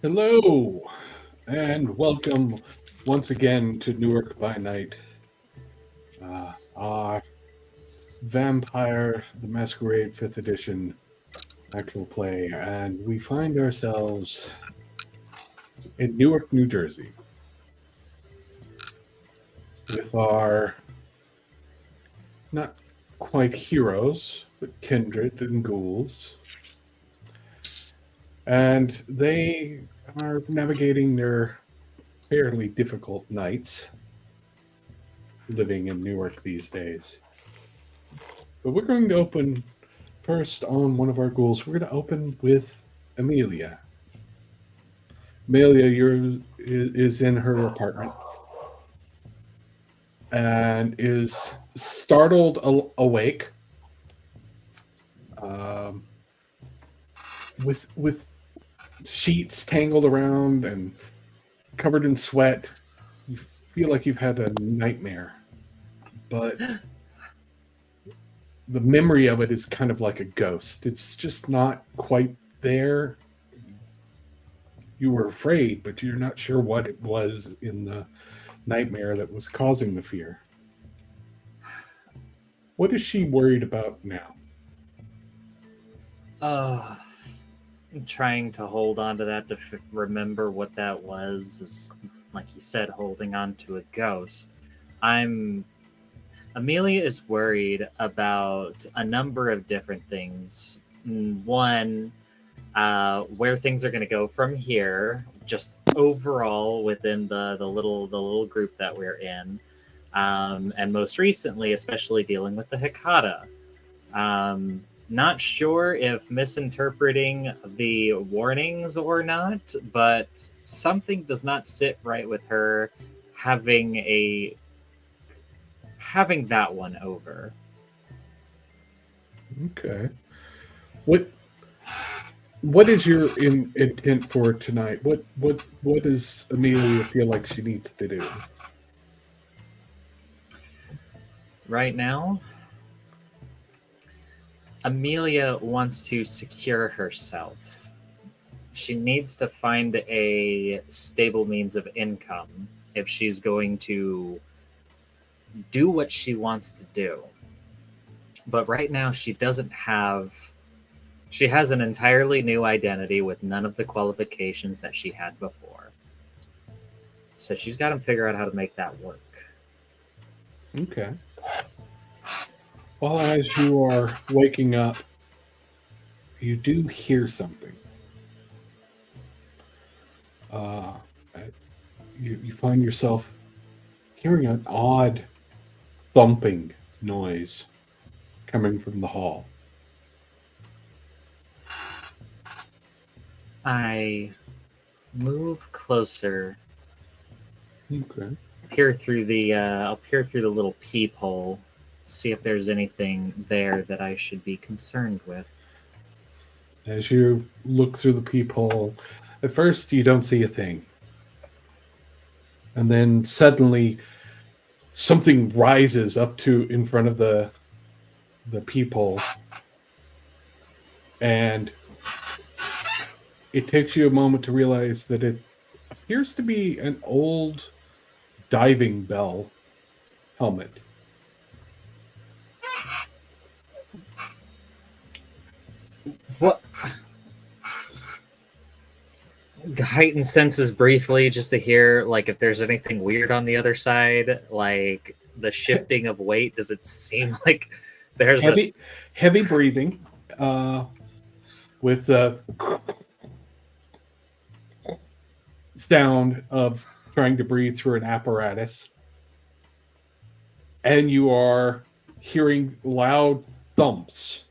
Hello, and welcome once again to Newark by Night. Our Vampire the Masquerade 5th edition actual play, and we find ourselves in Newark, New Jersey, with our not quite heroes, but kindred and ghouls. And they are navigating their fairly difficult nights living in Newark these days. But we're going to open first on one of our ghouls. We're going to open with Amelia. Amelia is in her apartment and is startled awake with sheets tangled around and covered in sweat. You feel like you've had a nightmare, but the memory of it is kind of like a ghost. It's just not quite there. You were afraid, but you're not sure what it was in the nightmare that was causing the fear. What is she worried about now? I'm trying to hold on to that to remember what that was. Is, like you said, holding on to a ghost. Amelia is worried about a number of different things. One, where things are going to go from here, just overall within the little group that we're in, and most recently, especially dealing with the Hikata. Not sure if misinterpreting the warnings or not, but something does not sit right with her having that one over. Okay. What is your intent for tonight? What does Amelia feel like she needs to do? Right now, Amelia wants to secure herself. She needs to find a stable means of income if she's going to do what she wants to do. But right now she has an entirely new identity with none of the qualifications that she had before. So she's got to figure out how to make that work. Okay. Well, as you are waking up, you do hear something. You find yourself hearing an odd thumping noise coming from the hall. I move closer. Okay. I'll peer through the little peephole, see if there's anything there that I should be concerned with. As you look through the peephole, at first you don't see a thing. And then suddenly something rises up to in front of the peephole. And it takes you a moment to realize that it appears to be an old diving bell helmet. What? Heightened senses briefly just to hear like if there's anything weird on the other side, like the shifting of weight. Does it seem like there's heavy breathing with the sound of trying to breathe through an apparatus, and you are hearing loud thumps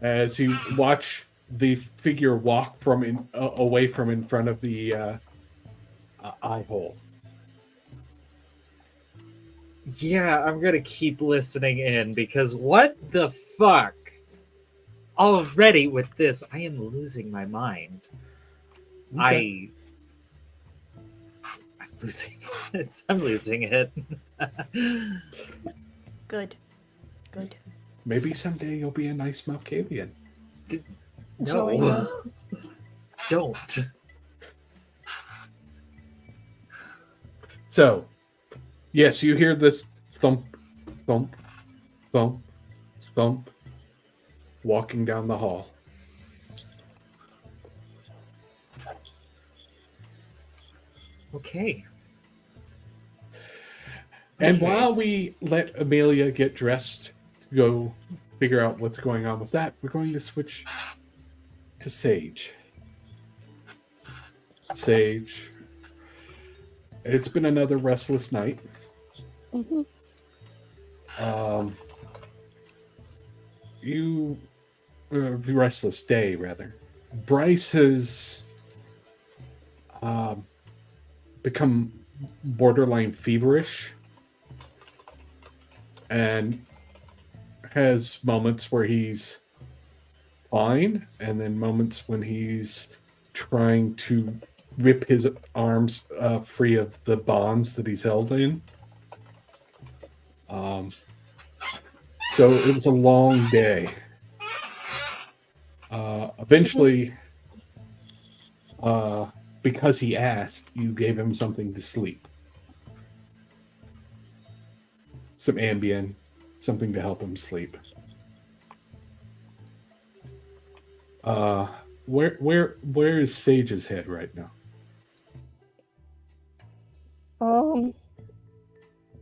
as you watch the figure walk from away from in front of the eye hole. Yeah, I'm gonna keep listening in because what the fuck? Already with this, I am losing my mind. Okay. I'm losing it. I'm losing it. Good. Maybe someday you'll be a nice Malkavian. No. Don't. So, yes, you hear this thump, thump, thump, thump, walking down the hall. Okay. And Okay. while we let Amelia get dressed to go figure out what's going on with that, we're going to switch to Sage. Sage. It's been another restless night. Mm-hmm. Restless day, rather. Bryce has become borderline feverish and has moments where he's fine and then moments when he's trying to rip his arms free of the bonds that he's held in. So it was a long day. Eventually, because he asked, you gave him something to sleep. Some Ambien, something to help him sleep. Where is Sage's head right now?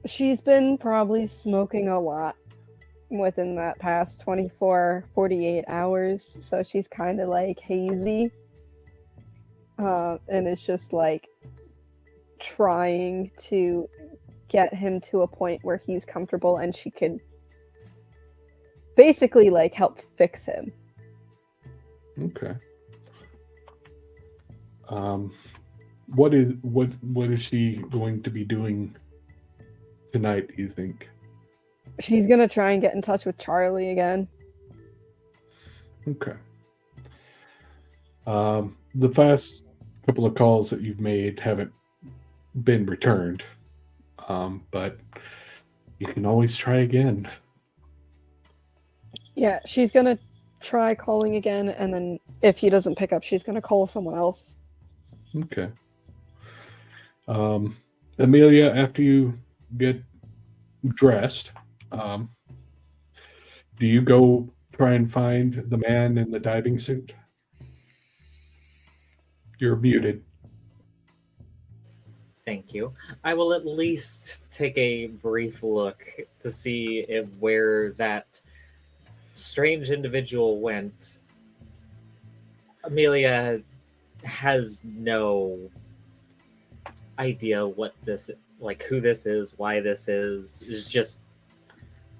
She's been probably smoking a lot within that past 24, 48 hours, so she's kind of like hazy. And it's just like trying to get him to a point where he's comfortable and she could basically like help fix him. Okay. What is she going to be doing tonight, do you think? She's gonna try and get in touch with Charlie again. Okay. The past couple of calls that you've made haven't been returned, but you can always try again. Yeah, she's gonna try calling again, and then if he doesn't pick up, she's gonna call someone else. Okay. Amelia, after you get dressed, do you go try and find the man in the diving suit? You're muted. Thank you. I will at least take a brief look to see where that strange individual went. Amelia has no idea what this, like, who this is, why this is. It's just,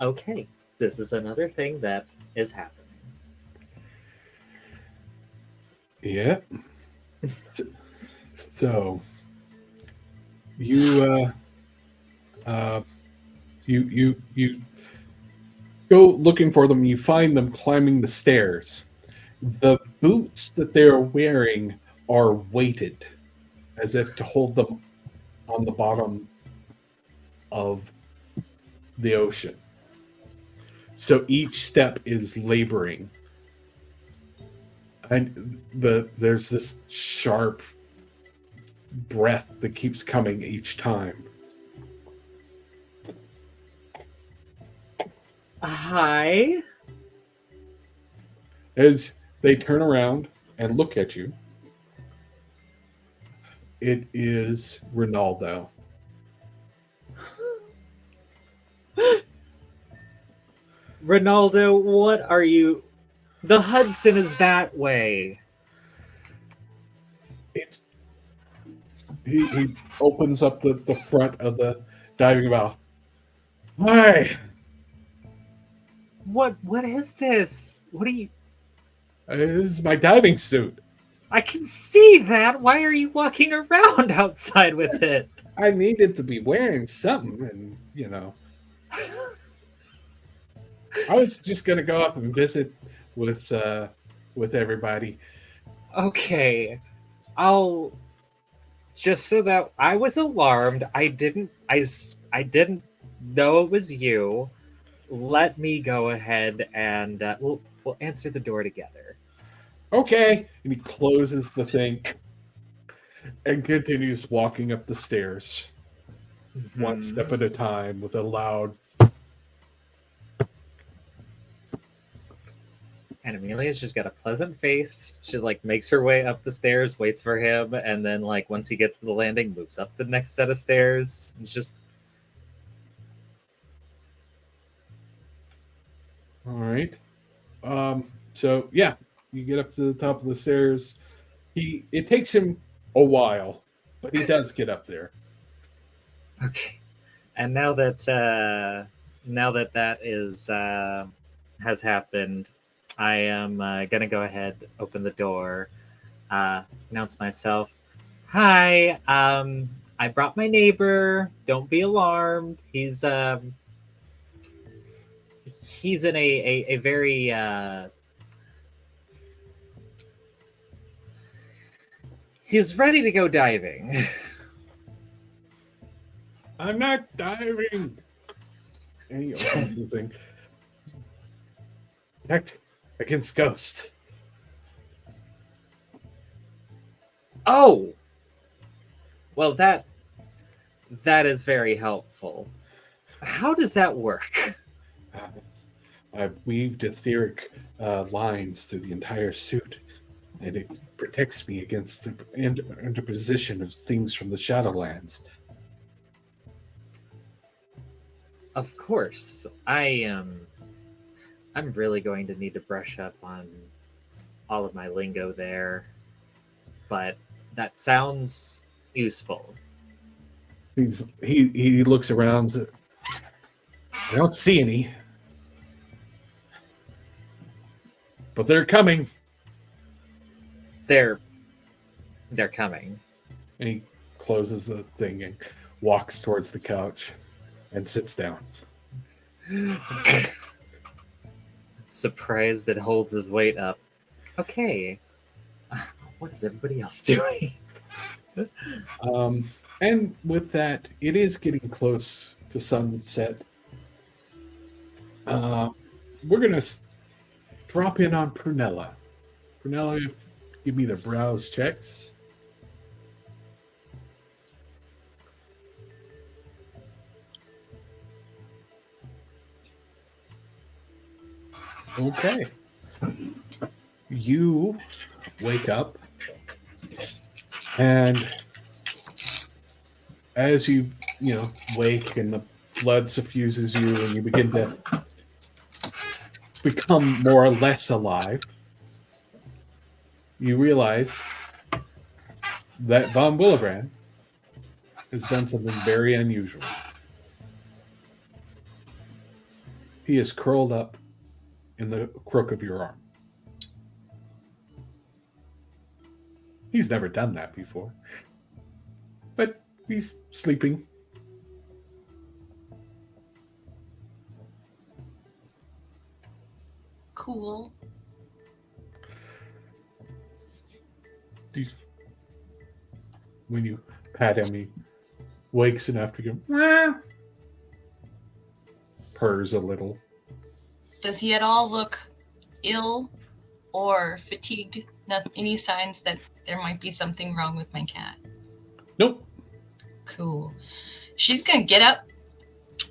okay, this is another thing that is happening. Yeah. So you go looking for them. You find them climbing the stairs. The boots that they are wearing are weighted, as if to hold them on the bottom of the ocean. So each step is laboring. And there's this sharp breath that keeps coming each time. Hi. As they turn around and look at you, it is Ronaldo. Ronaldo, what are you? The Hudson is that way. He opens up the front of the diving bell. Hi. What is this? What are you? This is my diving suit. I can see that. Why are you walking around outside with it? I needed to be wearing something, and I was just gonna go up and visit with everybody. Okay, I'll just so that I was alarmed. I didn't know it was you. Let me go ahead and we'll answer the door together. Okay, and he closes the thing and continues walking up the stairs. one step at a time with a loud. And Amelia's just got a pleasant face. She like makes her way up the stairs, waits for him, and then like once he gets to the landing, moves up the next set of stairs. It's just All right. So yeah, you get up to the top of the stairs. It takes him a while, but he does get up there. okay. And now that that is has happened, I am gonna go ahead, open the door, announce myself. Hi, I brought my neighbor. Don't be alarmed. He's in a very he's ready to go diving. I'm not diving. And he opens the thing. Protect against ghosts. Oh, well that is very helpful. How does that work? I've weaved etheric lines through the entire suit, and it protects me against the interposition of things from the Shadowlands. Of course, I'm really going to need to brush up on all of my lingo there, but that sounds useful. He looks around. I don't see any, but they're coming. They're coming. And he closes the thing and walks towards the couch and sits down. Surprised it holds his weight up. Okay. What is everybody else doing? And with that, it is getting close to sunset. We're going to drop in on Prunella. Prunella, give me the browse checks. Okay. You wake up, and as you wake and the blood suffuses you and you begin to become more or less alive, you realize that Von Willebrand has done something very unusual. He is curled up in the crook of your arm. He's never done that before. But he's sleeping. Cool. When you pat him, he wakes enough to go, purrs a little. Does he at all look ill or fatigued? Not any signs that there might be something wrong with my cat? Nope. Cool. She's gonna get up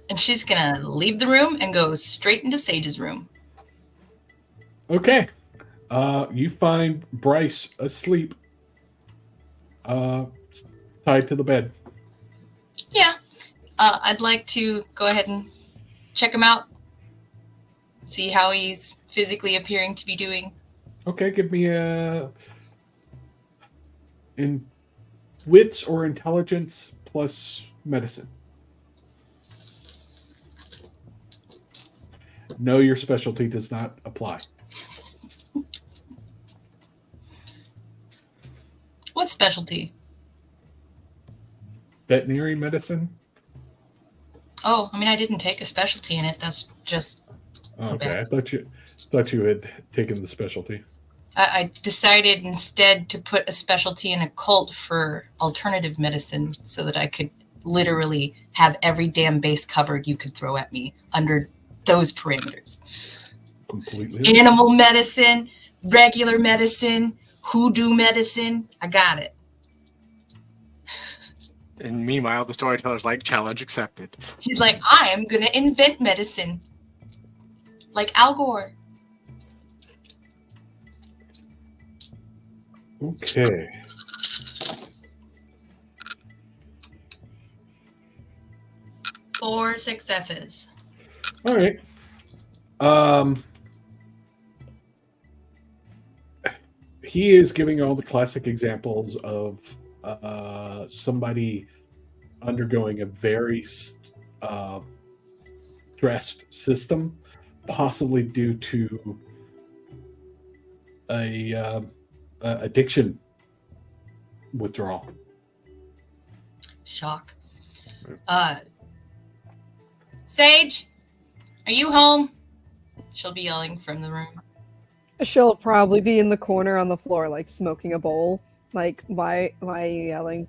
and she's gonna leave the room and go straight into Sage's room. Okay. You find Bryce asleep, tied to the bed. Yeah. I'd like to go ahead and check him out. See how he's physically appearing to be doing. Okay, give me in wits or intelligence plus medicine. No, your specialty does not apply. What specialty? Veterinary medicine? Oh, I mean, I didn't take a specialty in it. That's just... Okay, I thought you had taken the specialty. I decided instead to put a specialty in occult for alternative medicine so that I could literally have every damn base covered you could throw at me under those parameters. Completely. Animal medicine, regular medicine, hoodoo medicine. I got it. And meanwhile, the storyteller's like, challenge accepted. He's like, I am gonna invent medicine. Like Al Gore. Okay. Four successes. All right. He is giving all the classic examples of somebody undergoing a very stressed system, possibly due to a addiction withdrawal. Shock. Sage, are you home? She'll be yelling from the room. She'll probably be in the corner on the floor, like smoking a bowl. Like, why are you yelling?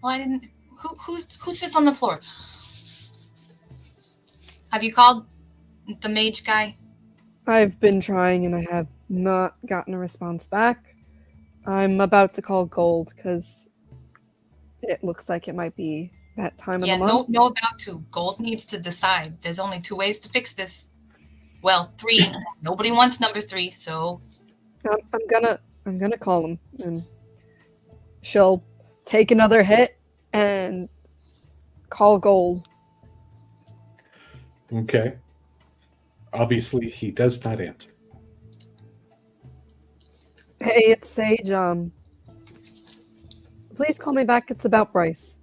Well, I didn't. Who sits on the floor? Have you called the mage guy? I've been trying and I have not gotten a response back. I'm about to call Gold because it looks like it might be that time of the month. No about to. Gold needs to decide. There's only 2 ways to fix this. Well, 3. Nobody wants number 3, so I'm gonna call him, and she'll take another hit and call Gold. Okay. Obviously, he does not answer. Hey, it's Sage. Please call me back. It's about Bryce.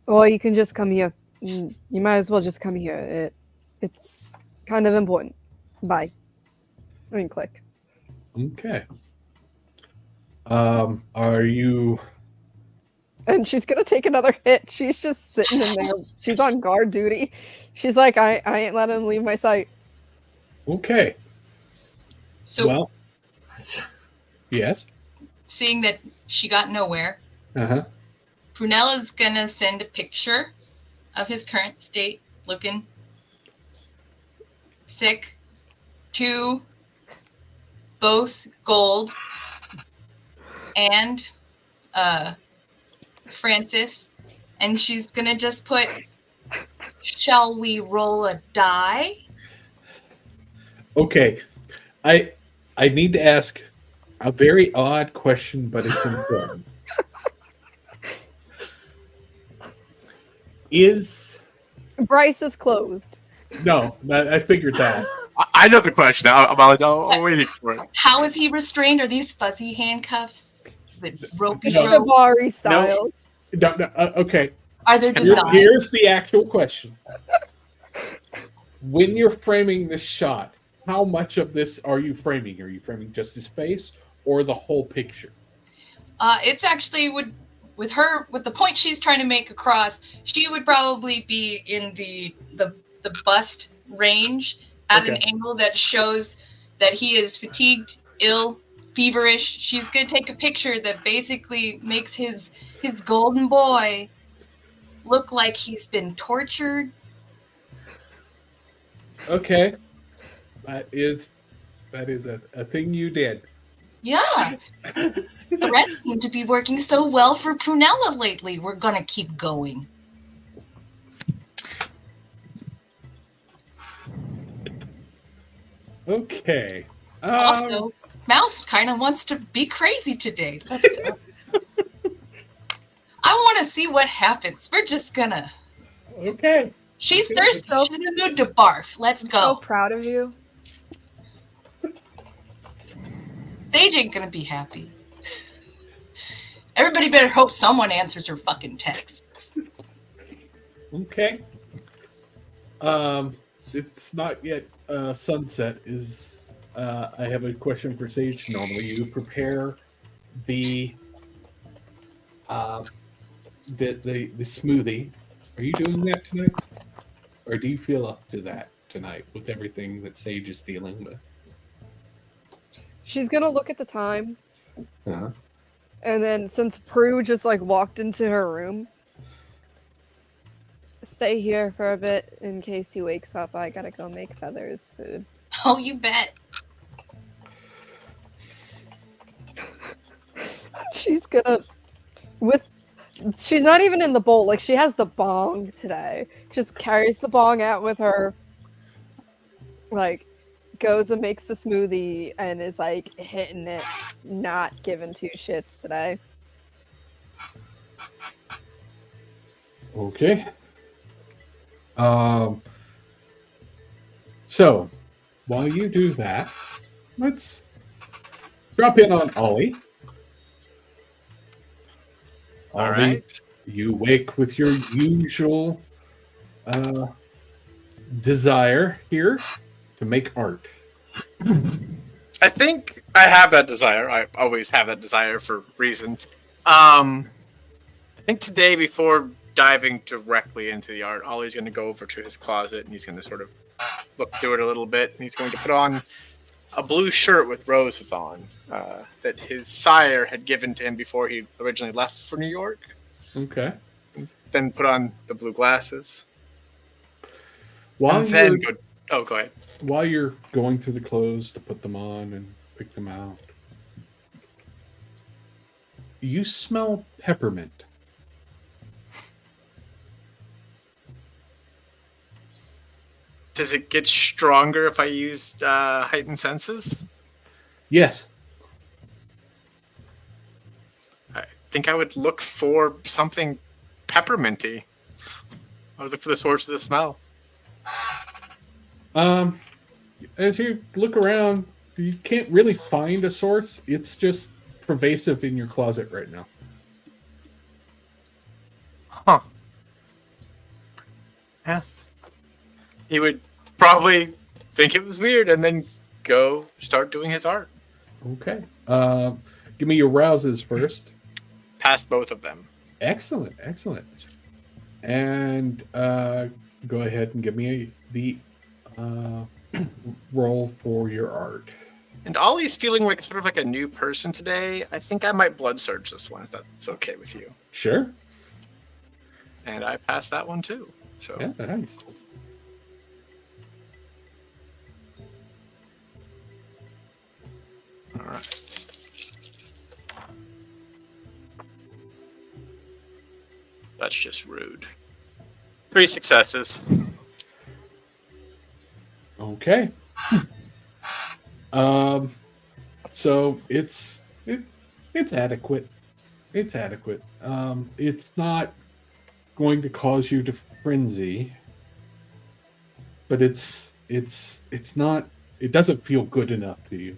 Or you can just come here. You might as well just come here. It's kind of important. Bye. I mean, click. Okay. Are you... And she's gonna take another hit. She's just sitting in there. She's on guard duty. She's like, I ain't letting him leave my sight. Okay. So well, yes. Seeing that she got nowhere, Prunella's gonna send a picture of his current state, looking sick, to both Gold and Francis, and she's gonna just put, shall we roll a die? Okay. I need to ask a very odd question, but it's important. Bryce is clothed? No, I figured that. I know the question. I'm waiting for it. How is he restrained? Are these fuzzy handcuffs? Is it ropey No. rope? Shibari style. No, okay. Are there designs? Here's the actual question. When you're framing this shot, how much of this are you framing? Are you framing just his face or the whole picture? It's actually with the point she's trying to make across, she would probably be in the bust range at an angle that shows that he is fatigued, ill, feverish. She's gonna take a picture that basically makes his golden boy look like he's been tortured. Okay. That is a thing you did. Yeah. Threats seem to be working so well for Prunella lately. We're gonna keep going. Okay. Also, Mouse kind of wants to be crazy today. Let's go. I want to see what happens. We're just gonna. Okay. She's thirsty. She's in the mood to barf. Let's I'm go. so proud of you. Sage ain't gonna be happy. Everybody better hope someone answers her fucking texts. Okay. It's not yet sunset. I have a question for Sage. Normally, you prepare the smoothie. Are you doing that tonight, or do you feel up to that tonight with everything that Sage is dealing with? She's gonna look at the time, Uh-huh. and then since Prue just like walked into her room, stay here for a bit in case he wakes up. I gotta go make Feather's food. Oh, you bet. She's gonna, with She's not even in the bowl. Like, she has the bong today. Just carries the bong out with her. Like, goes and makes the smoothie and is, like, hitting it. Not giving two shits today. Okay. So, while you do that, let's drop in on Ollie. All Ollie, right. you wake with your usual desire here to make art. I think I have that desire. I always have that desire for reasons. I think today, before diving directly into the art, Ollie's going to go over to his closet and he's going to sort of look through it a little bit. And he's going to put on a blue shirt with roses on that his sire had given to him before he originally left for New York. Okay. Then put on the blue glasses. While And then you're, go. Oh, go ahead. while you're going through the clothes to put them on and pick them out, you smell peppermint. Does it get stronger if I used heightened senses? Yes. I think I would look for something pepperminty. I would look for the source of the smell. As you look around, you can't really find a source. It's just pervasive in your closet right now. Huh. Yeah. He would probably think it was weird and then go start doing his art. Okay. Give me your rouses first. Past both of them. Excellent, excellent. And go ahead and give me the roll for your art. And Ollie's feeling like sort of like a new person today. I think I might blood search this one if that's okay with you. Sure. And I passed that one too. So Yeah, nice. all right. That's just rude. 3 successes. Okay. So it's adequate. It's adequate. It's not going to cause you to frenzy, but it's not. It doesn't feel good enough to you.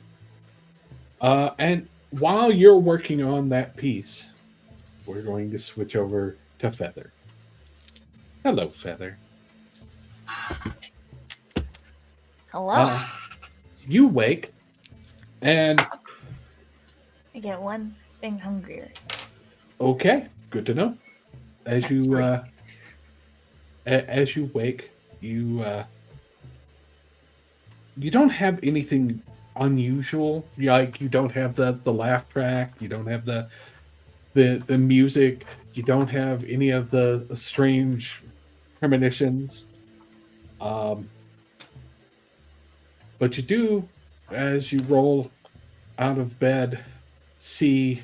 And while you're working on that piece, we're going to switch over to Feather. Hello, Feather. Hello. You wake, and I get one thing hungrier. okay, good to know. As you as you wake, you don't have anything unusual. Like you don't have the laugh track. You don't have the music. You don't have any of the strange premonitions. But you do, as you roll out of bed, see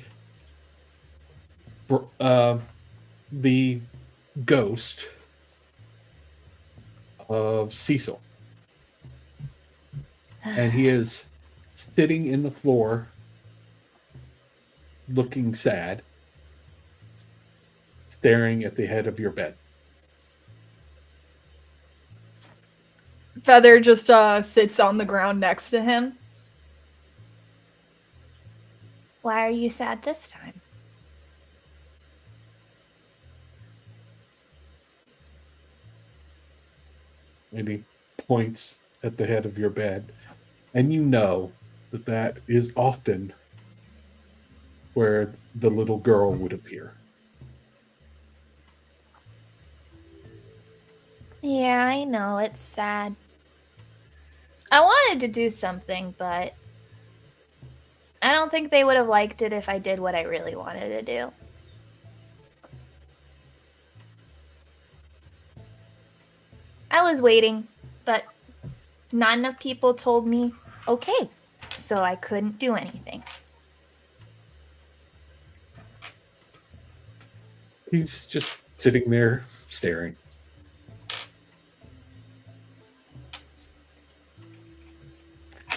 the ghost of Cecil. And he is sitting in the floor, looking sad, staring at the head of your bed. Feather just sits on the ground next to him. Why are you sad this time? And he points at the head of your bed. And you know that that is often where the little girl would appear. Yeah, I know, it's sad. I wanted to do something, but I don't think they would have liked it if I did what I really wanted to do. I was waiting, but not enough people told me okay, so I couldn't do anything. He's just sitting there staring.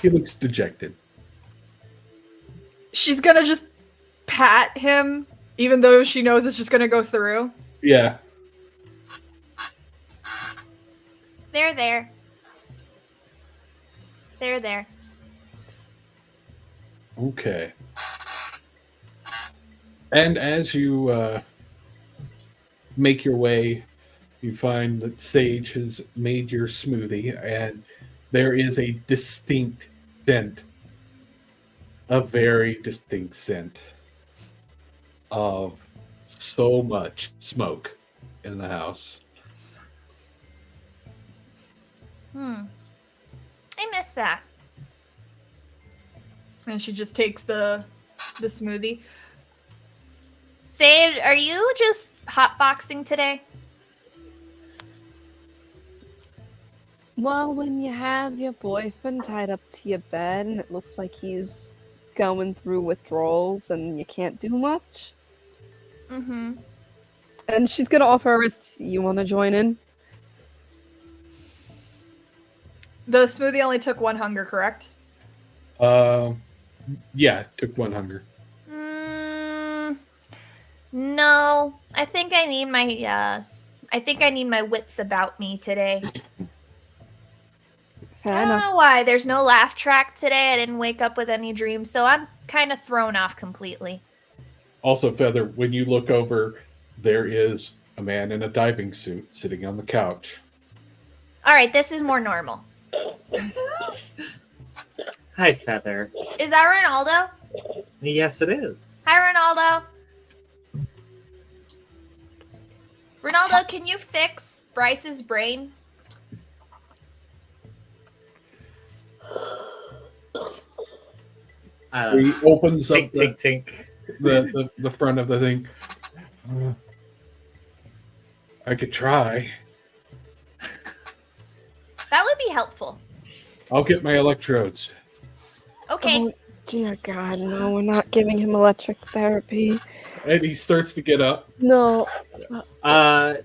He looks dejected. She's gonna just pat him, even though she knows it's just gonna go through. Yeah. There, there. There, there. Okay. And as you make your way, you find that Sage has made your smoothie, and there is a distinct scent, a very distinct scent of so much smoke in the house. I miss that. And she just takes the smoothie. Sage, are you just hotboxing today? Well, when you have your boyfriend tied up to your bed and it looks like he's going through withdrawals and you can't do much. Mm-hmm. And she's gonna offer a wrist. You wanna join in? The smoothie only took 1 hunger, correct? Yeah, took 1 hunger. No. I think I need my wits about me today. Fair I don't enough. know why. There's no laugh track today. I didn't wake up with any dreams, so I'm kind of thrown off completely. Also, Feather, when you look over, there is a man in a diving suit sitting on the couch. All right, this is more normal. Hi, Feather. Is that Ronaldo? Yes, it is. Hi, Ronaldo. Ronaldo, can you fix Bryce's brain? He opens up Tink, tink, tink. the front of the thing. I could try. That would be helpful. I'll get my electrodes. Okay. Oh, dear God, no, we're not giving him electric therapy. And he starts to get up. No. Duff,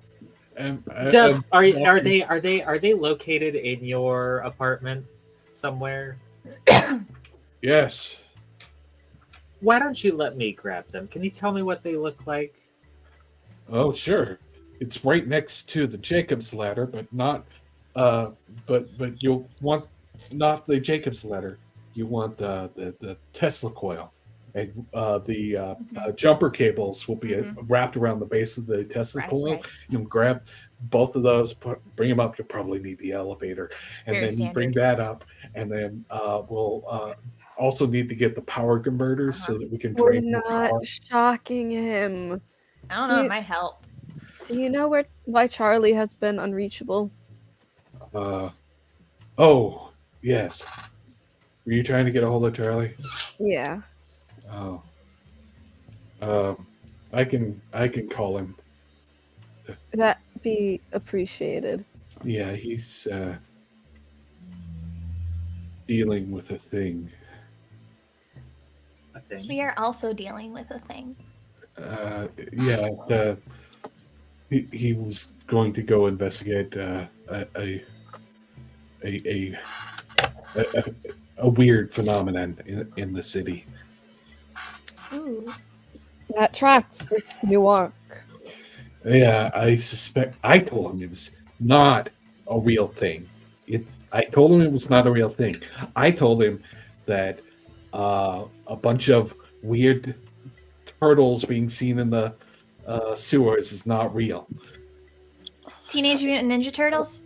are they located in your apartment somewhere? Yes. Why don't you let me grab them? Can you tell me what they look like? Oh, sure. It's right next to the Jacob's ladder, but not. But you'll want not the Jacob's ladder. You want the Tesla coil, and the jumper cables will be wrapped around the base of the Tesla coil. Right. You can grab both of those, bring them up. You'll probably need the elevator, and Very then you bring that up, and then we'll also need to get the power converters so that we can We're drain the power. not shocking him. I don't know. It might help. Do you know why Charlie has been unreachable? Oh, yes. Were you trying to get a hold of Charlie? Yeah. Oh. I can call him. That'd be appreciated. Yeah, he's dealing with a thing. I think. We are also dealing with a thing. Yeah, he was going to go investigate a weird phenomenon in the city. Ooh. That tracks. It's Newark. Yeah, I told him it was not a real thing. I told him it was not a real thing. I told him that a bunch of weird turtles being seen in the sewers is not real. Teenage Mutant Ninja Turtles?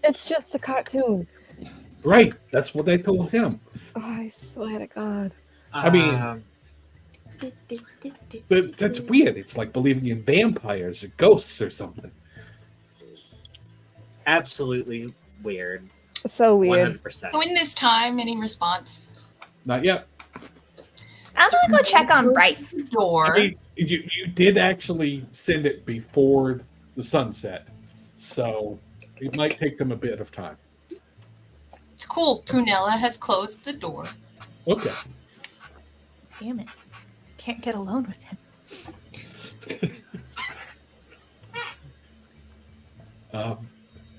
It's just a cartoon. Right, that's what I told him. Oh, I swear to God. I mean, but that's weird. It's like believing in vampires or ghosts or something. Absolutely weird. So weird. 100%. So in this time, any response? Not yet. I'm gonna go check on Bryce. The door. I mean, you did actually send it before the sunset, so it might take them a bit of time. It's cool. Prunella has closed the door. Okay. Damn it. Can't get alone with him.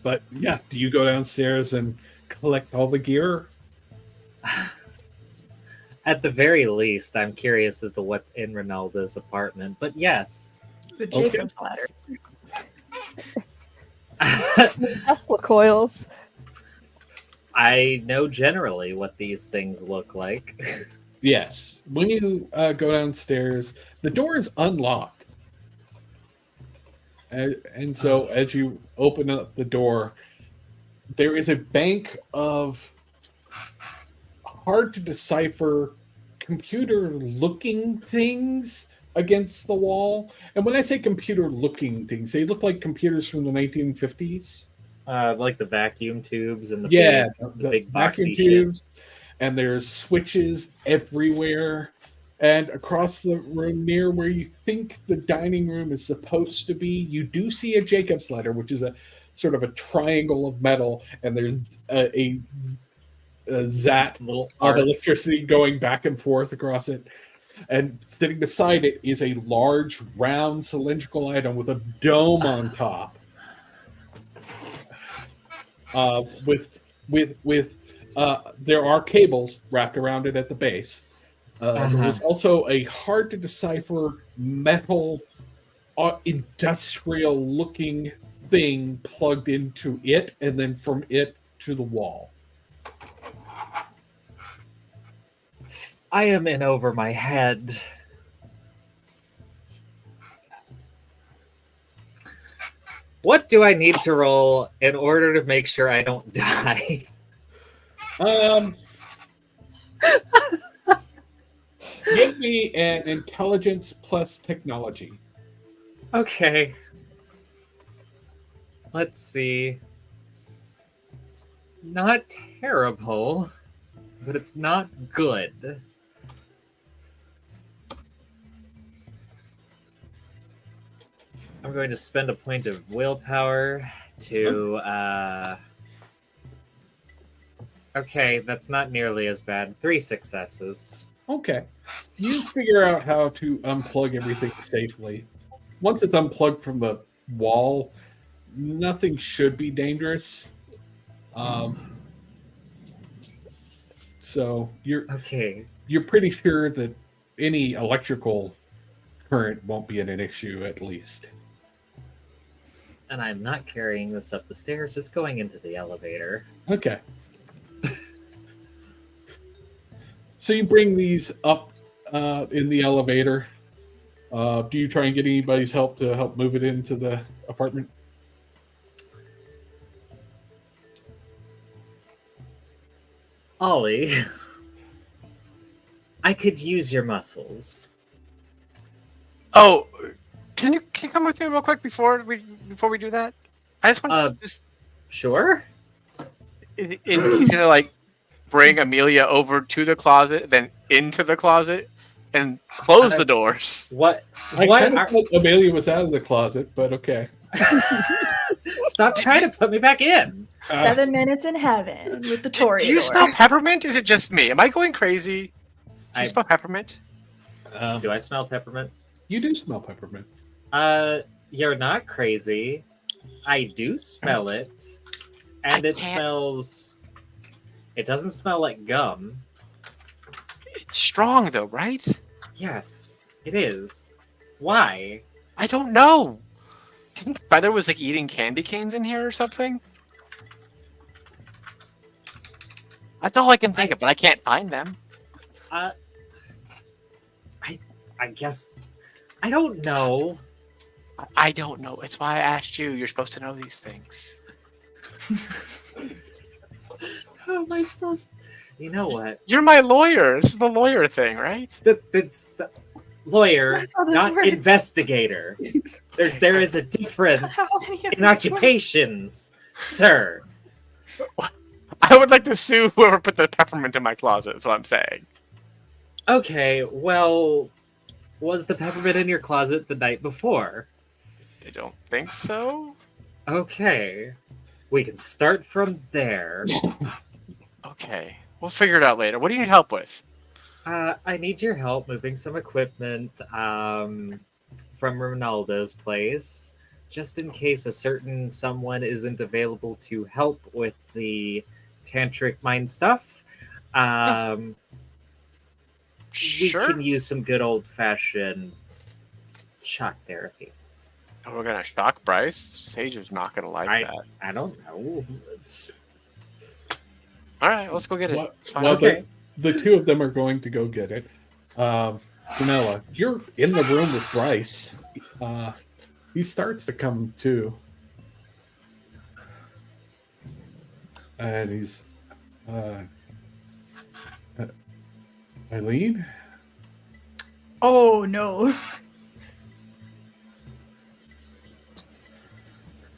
But yeah, do you go downstairs and collect all the gear? At the very least, I'm curious as to what's in Ronaldo's apartment. But yes. The Okay. Jacob's ladder. Tesla coils. I know generally what these things look like. Yes. When you go downstairs, the door is unlocked. And so as you open up the door, there is a bank of hard to decipher computer looking things against the wall. And when I say computer looking things, they look like computers from the 1950s. Like the vacuum tubes and the the big vacuum boxy tubes. And there's switches everywhere. And across the room near where you think the dining room is supposed to be, you do see a Jacob's ladder, which is a sort of a triangle of metal, and there's a zat little of arcs. electricity going back and forth across it. And sitting beside it is a large, round, cylindrical item with a dome on top. There are cables wrapped around it at the base. There's also a hard to decipher metal, industrial looking thing plugged into it, and then from it to the wall. I am in over my head. What do I need to roll in order to make sure I don't die? Give me an intelligence plus technology. Okay. Let's see. It's not terrible, but it's not good. I'm going to spend a point of willpower to... Okay, that's not nearly as bad. 3 successes. Okay. You figure out how to unplug everything safely. Once it's unplugged from the wall, nothing should be dangerous. So you're pretty sure that any electrical current won't be an issue, at least. And I'm not carrying this up the stairs. It's going into the elevator. Okay. So you bring these up in the elevator. Do you try and get anybody's help to help move it into the apartment? Ollie, I could use your muscles. Oh, can you come with me real quick before we do that? I just want to Sure. And he's gonna like bring Amelia over to the closet, then into the closet, and close the doors. What? I kind of thought Amelia was out of the closet, but okay. Stop trying to put me back in. 7 minutes in heaven with the Toreador. Do you smell peppermint? Is it just me? Am I going crazy? Do you smell peppermint? Do I smell peppermint? You do smell peppermint. You're not crazy. I do smell it. And it smells... It doesn't smell like gum. It's strong, though, right? Yes, it is. Why? I don't know. Do you think Feather was like eating candy canes in here or something? That's all I can think of, but I can't find them. I guess... I don't know. I don't know. It's why I asked you. You're supposed to know these things. How am I supposed... You know what? You're my lawyer. This is the lawyer thing, right? It's lawyer, not investigator. There is a difference in occupations, sir. I would like to sue whoever put the peppermint in my closet, is what I'm saying. Okay, well, was the peppermint in your closet the night before? I don't think so. Okay. We can start from there. Okay. We'll figure it out later. What do you need help with? I need your help moving some equipment from Ronaldo's place, just in case a certain someone isn't available to help with the tantric mind stuff. We Sure. can use some good old-fashioned shock therapy. Oh, we're gonna shock Bryce. Sage is not gonna like that. I don't know. It's... All right, let's go get it. Well, It's fine. well, Okay. the two of them are going to go get it. Prunella, you're in the room with Bryce. He starts to come to. And he's... Eileen? Oh no.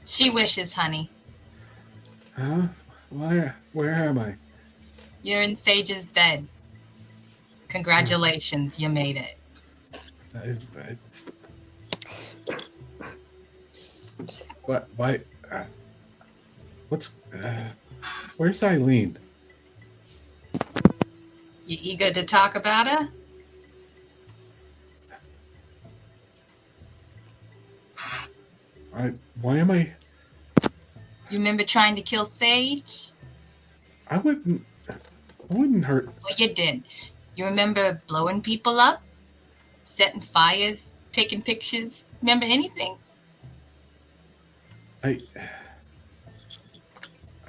She wishes, honey. Huh? Where am I? You're in Sage's bed. Congratulations, you made it. What? Why? What's? Where's Eileen? You eager to talk about her? Why am I? You remember trying to kill Sage? I wouldn't hurt. Well, you did. You remember blowing people up? Setting fires? Taking pictures? Remember anything? I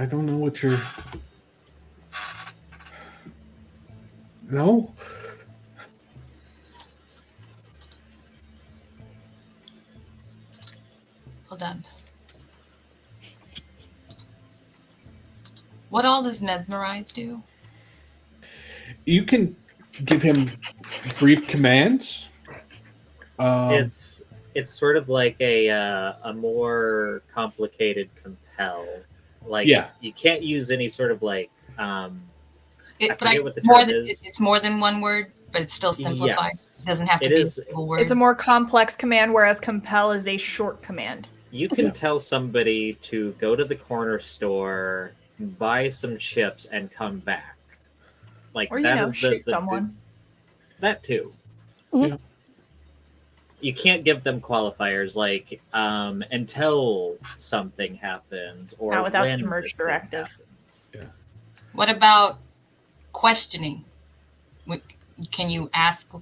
don't know what you're. No. Hold on. What all does mesmerize do? You can give him brief commands. It's sort of like a more complicated compel. Like Yeah. you can't use any sort of like forget what the more term than, is. it's more than one word, but it's still simplified. Yes. It doesn't have to It be is- a single word. It's a more complex command, whereas compel is a short command. You can Yeah. tell somebody to go to the corner store, buy some chips, and come back. Like Or, that is shoot someone. that too. Mhm. Yeah. You can't give them qualifiers like until something happens or Not without when some merge this thing directive. happens. What about questioning? Can you ask?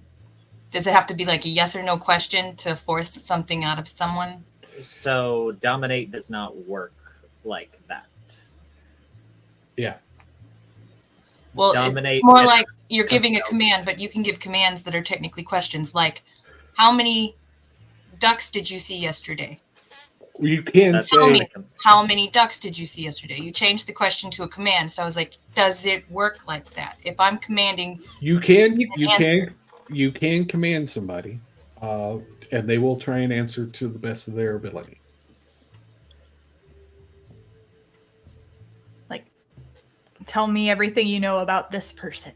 Does it have to be like a yes or no question to force something out of someone? So dominate does not work like that. Yeah. Well, Dominate it's more is- like you're giving a command, but you can give commands that are technically questions, like, how many ducks did you see yesterday? You can That's Tell me. say How many ducks did you see yesterday? You changed the question to a command. So I was like, does it work like that? If I'm commanding, you can answer. you can command somebody, and they will try and answer to the best of their ability. Like, tell me everything you know about this person.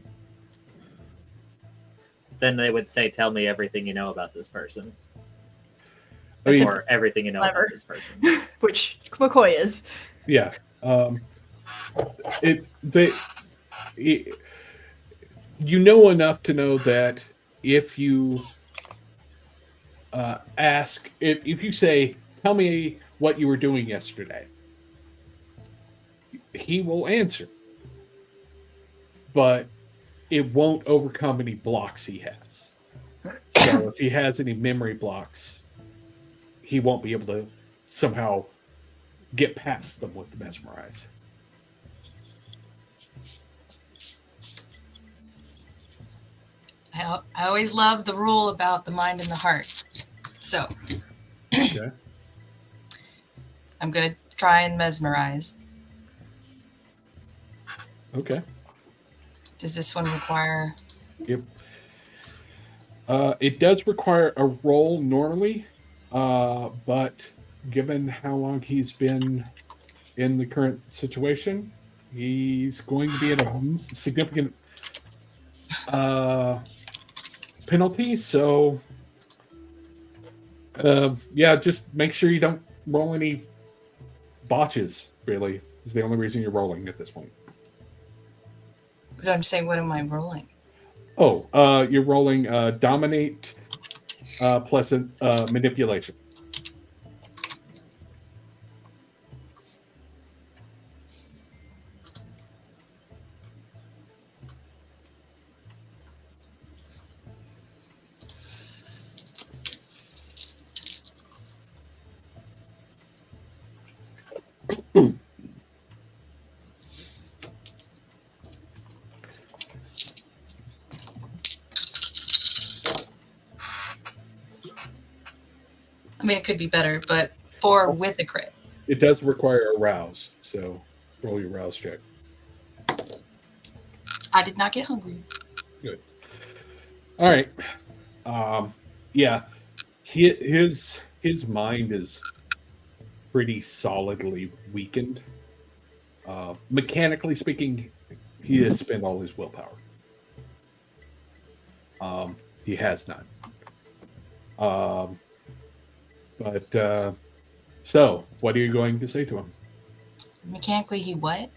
Then they would say, "Tell me everything you know about this person," I mean, or everything you know Clever. about this person. Which McCoy is. yeah. You know enough to know that if you ask, if you say, "Tell me what you were doing yesterday," he will answer, but it won't overcome any blocks he has. So if he has any memory blocks, he won't be able to somehow get past them with mesmerize. I always love the rule about the mind and the heart. So Okay. I'm going to try and mesmerize. Okay. Does this one require? Yep. It does require a roll normally, but given how long he's been in the current situation, he's going to be at a significant penalty. So, yeah, just make sure you don't roll any botches, really, is the only reason you're rolling at this point. But I'm saying, what am I rolling? You're rolling dominate plus manipulation. I mean, it could be better, but 4 with a crit. It does require a rouse, so roll your rouse check. I did not get hungry. Good. All right. Yeah, his mind is pretty solidly weakened. Mechanically speaking, he has spent all his willpower. He has none. So, what are you going to say to him? Mechanically, he what?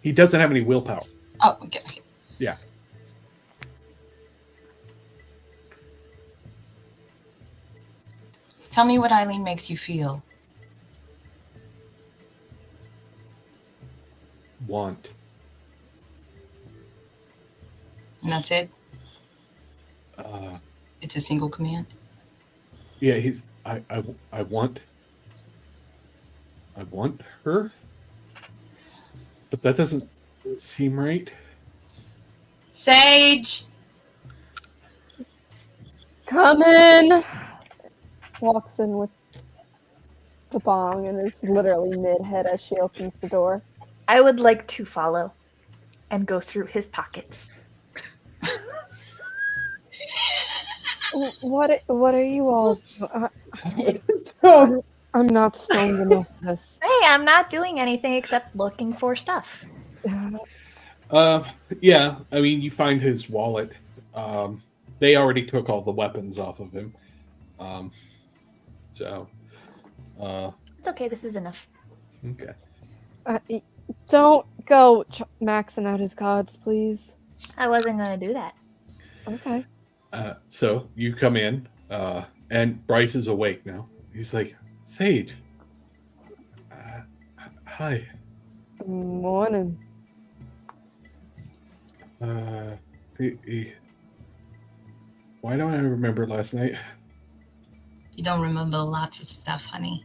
He doesn't have any willpower. Oh, okay. Yeah. Tell me what Eileen makes you feel. Want. And that's it? Uh, It's a single command? yeah, I want her, but that doesn't seem right. Sage! Come in. Walks in with the bong and is literally mid-head as she opens the door. I would like to follow and go through his pockets. What are you all I'm not stoned enough for this. Hey, I'm not doing anything except looking for stuff. Yeah, I mean, you find his wallet. They already took all the weapons off of him. It's okay, this is enough. Okay. Don't go maxing out his cards, please. I wasn't going to do that. Okay. So you come in, and Bryce is awake now. He's like, Sage. Hi. Morning. Why don't I remember last night? You don't remember lots of stuff, honey.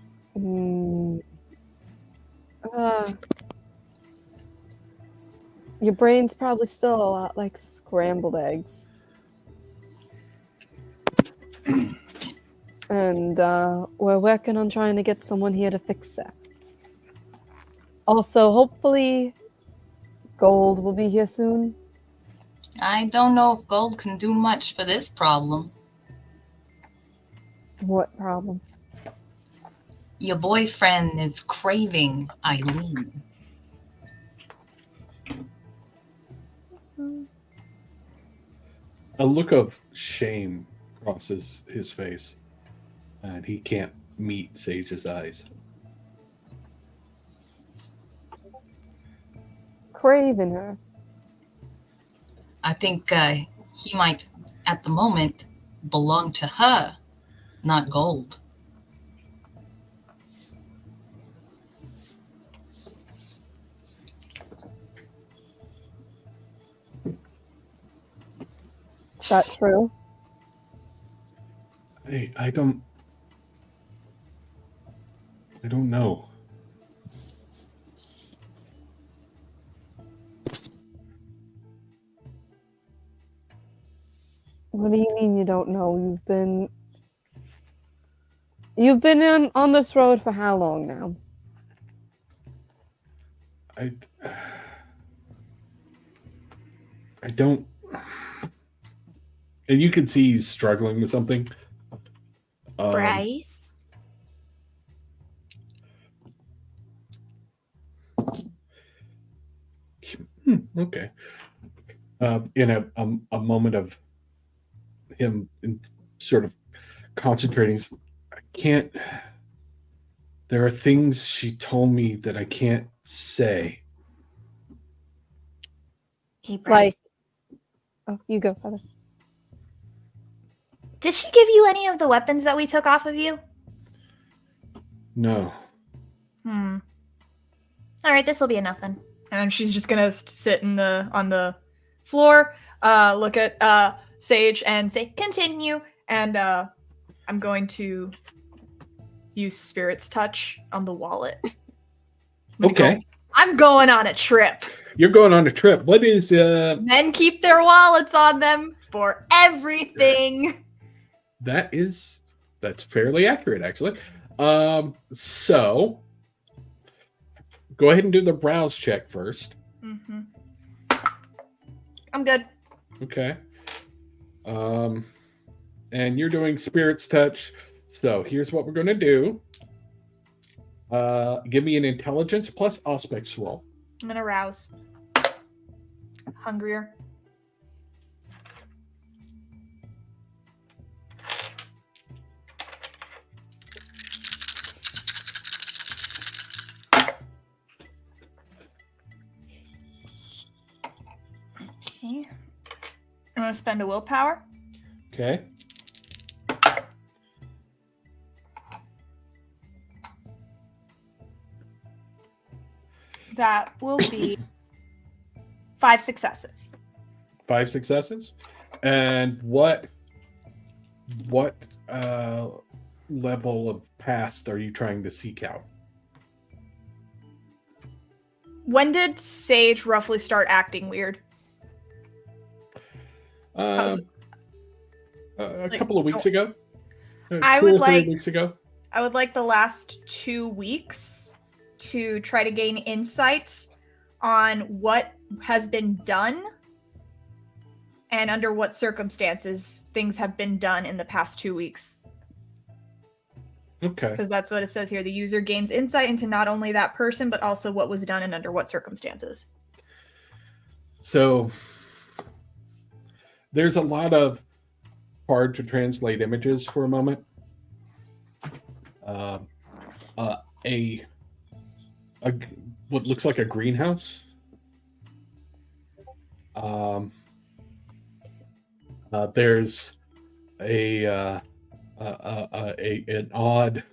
Your brain's probably still a lot like scrambled eggs. And we're working on trying to get someone here to fix that. Also, hopefully, Gold will be here soon. I don't know if gold can do much for this problem. What problem? Your boyfriend is craving Eileen. A look of shame crosses his face, and he can't meet Sage's eyes. Craving her. I think he might, at the moment, belong to her, not gold. Is that true? Hey, I don't know. What do you mean you don't know? You've been on this road for how long now? I don't. And you can see he's struggling with something. Bryce? Okay. In a moment of him sort of concentrating, I can't. There are things she told me that I can't say. Hey, Bryce. Like, oh, you go, Father. Did she give you any of the weapons that we took off of you? No. All right, this will be enough then. And she's just gonna sit on the floor, look at Sage and say, "Continue." And I'm going to use Spirit's Touch on the wallet. Okay. I'm going on a trip. You're going on a trip. What is Men keep their wallets on them for everything. that's fairly accurate, actually. So go ahead and do the browse check first. Mm-hmm. I'm good. Okay. And you're doing Spirit's Touch. So here's what we're going to do. Give me an intelligence plus aspects roll. I'm gonna rouse. Hungrier. Okay. I'm gonna spend a willpower. Okay. That will be 5 successes. 5 successes. And what level of past are you trying to seek out? When did Sage roughly start acting weird? A couple of weeks ago. I 2 would or 3 like- weeks ago. I would like the last 2 weeks to try to gain insight on what has been done and under what circumstances things have been done in the past 2 weeks. Okay. Because that's what it says here. The user gains insight into not only that person, but also what was done and under what circumstances. So there's a lot of hard to translate images for a moment. What looks like a greenhouse. There's an odd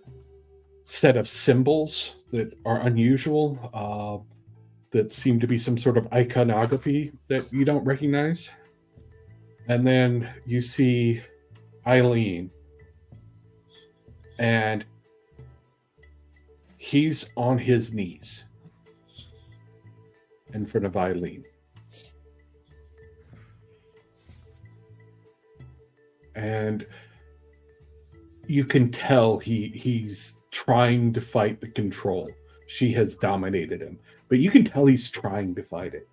set of symbols that are unusual, that seem to be some sort of iconography that you don't recognize. And then you see Eileen, and he's on his knees in front of Eileen. And you can tell he's trying to fight the control. She has dominated him, but you can tell he's trying to fight it.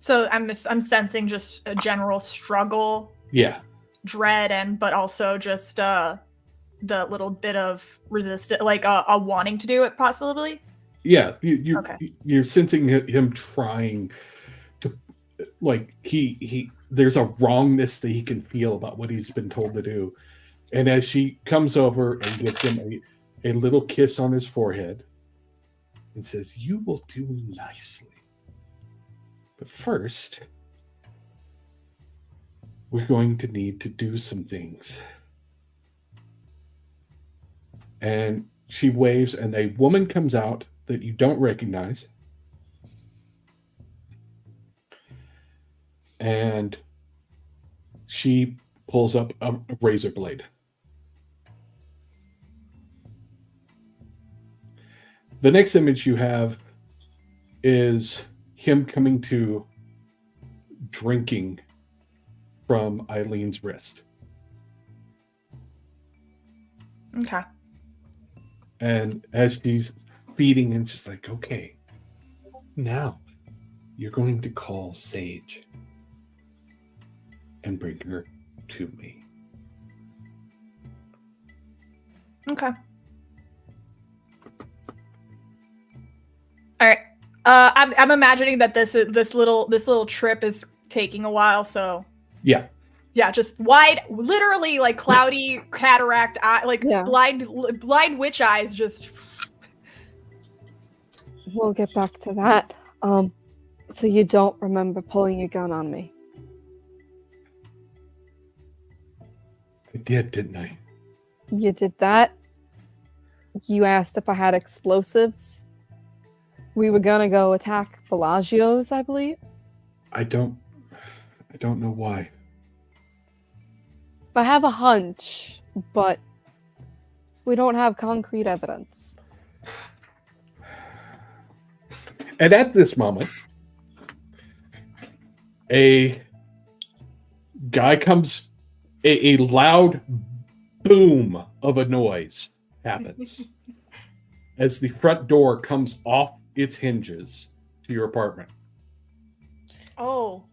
So I'm sensing just a general struggle, Yeah. dread, but also just the little bit of resistance, like a wanting to do it, possibly. Yeah, Okay. you're sensing him trying to, like, he there's a wrongness that he can feel about what he's been told to do. And as she comes over and gives him a little kiss on his forehead and says, "You will do nicely. But first, we're going to need to do some things." And she waves, and a woman comes out that you don't recognize. And she pulls up a razor blade. The next image you have is him coming to drinking from Eileen's wrist. Okay. And as she's feeding him, she's like, "Okay, now you're going to call Sage and bring her to me." Okay. All right. I'm imagining that this little trip is taking a while. So Yeah. yeah, just wide, literally like cloudy cataract eye, like Yeah. blind witch eyes. Just We'll get back to that. So you don't remember pulling your gun on me? I did, didn't I? You did that. You asked if I had explosives. We were gonna go attack Bellagio's, I believe. I don't know why. I have a hunch, but we don't have concrete evidence. And at this moment, a guy comes, a loud boom of a noise happens as the front door comes off its hinges to your apartment. Oh.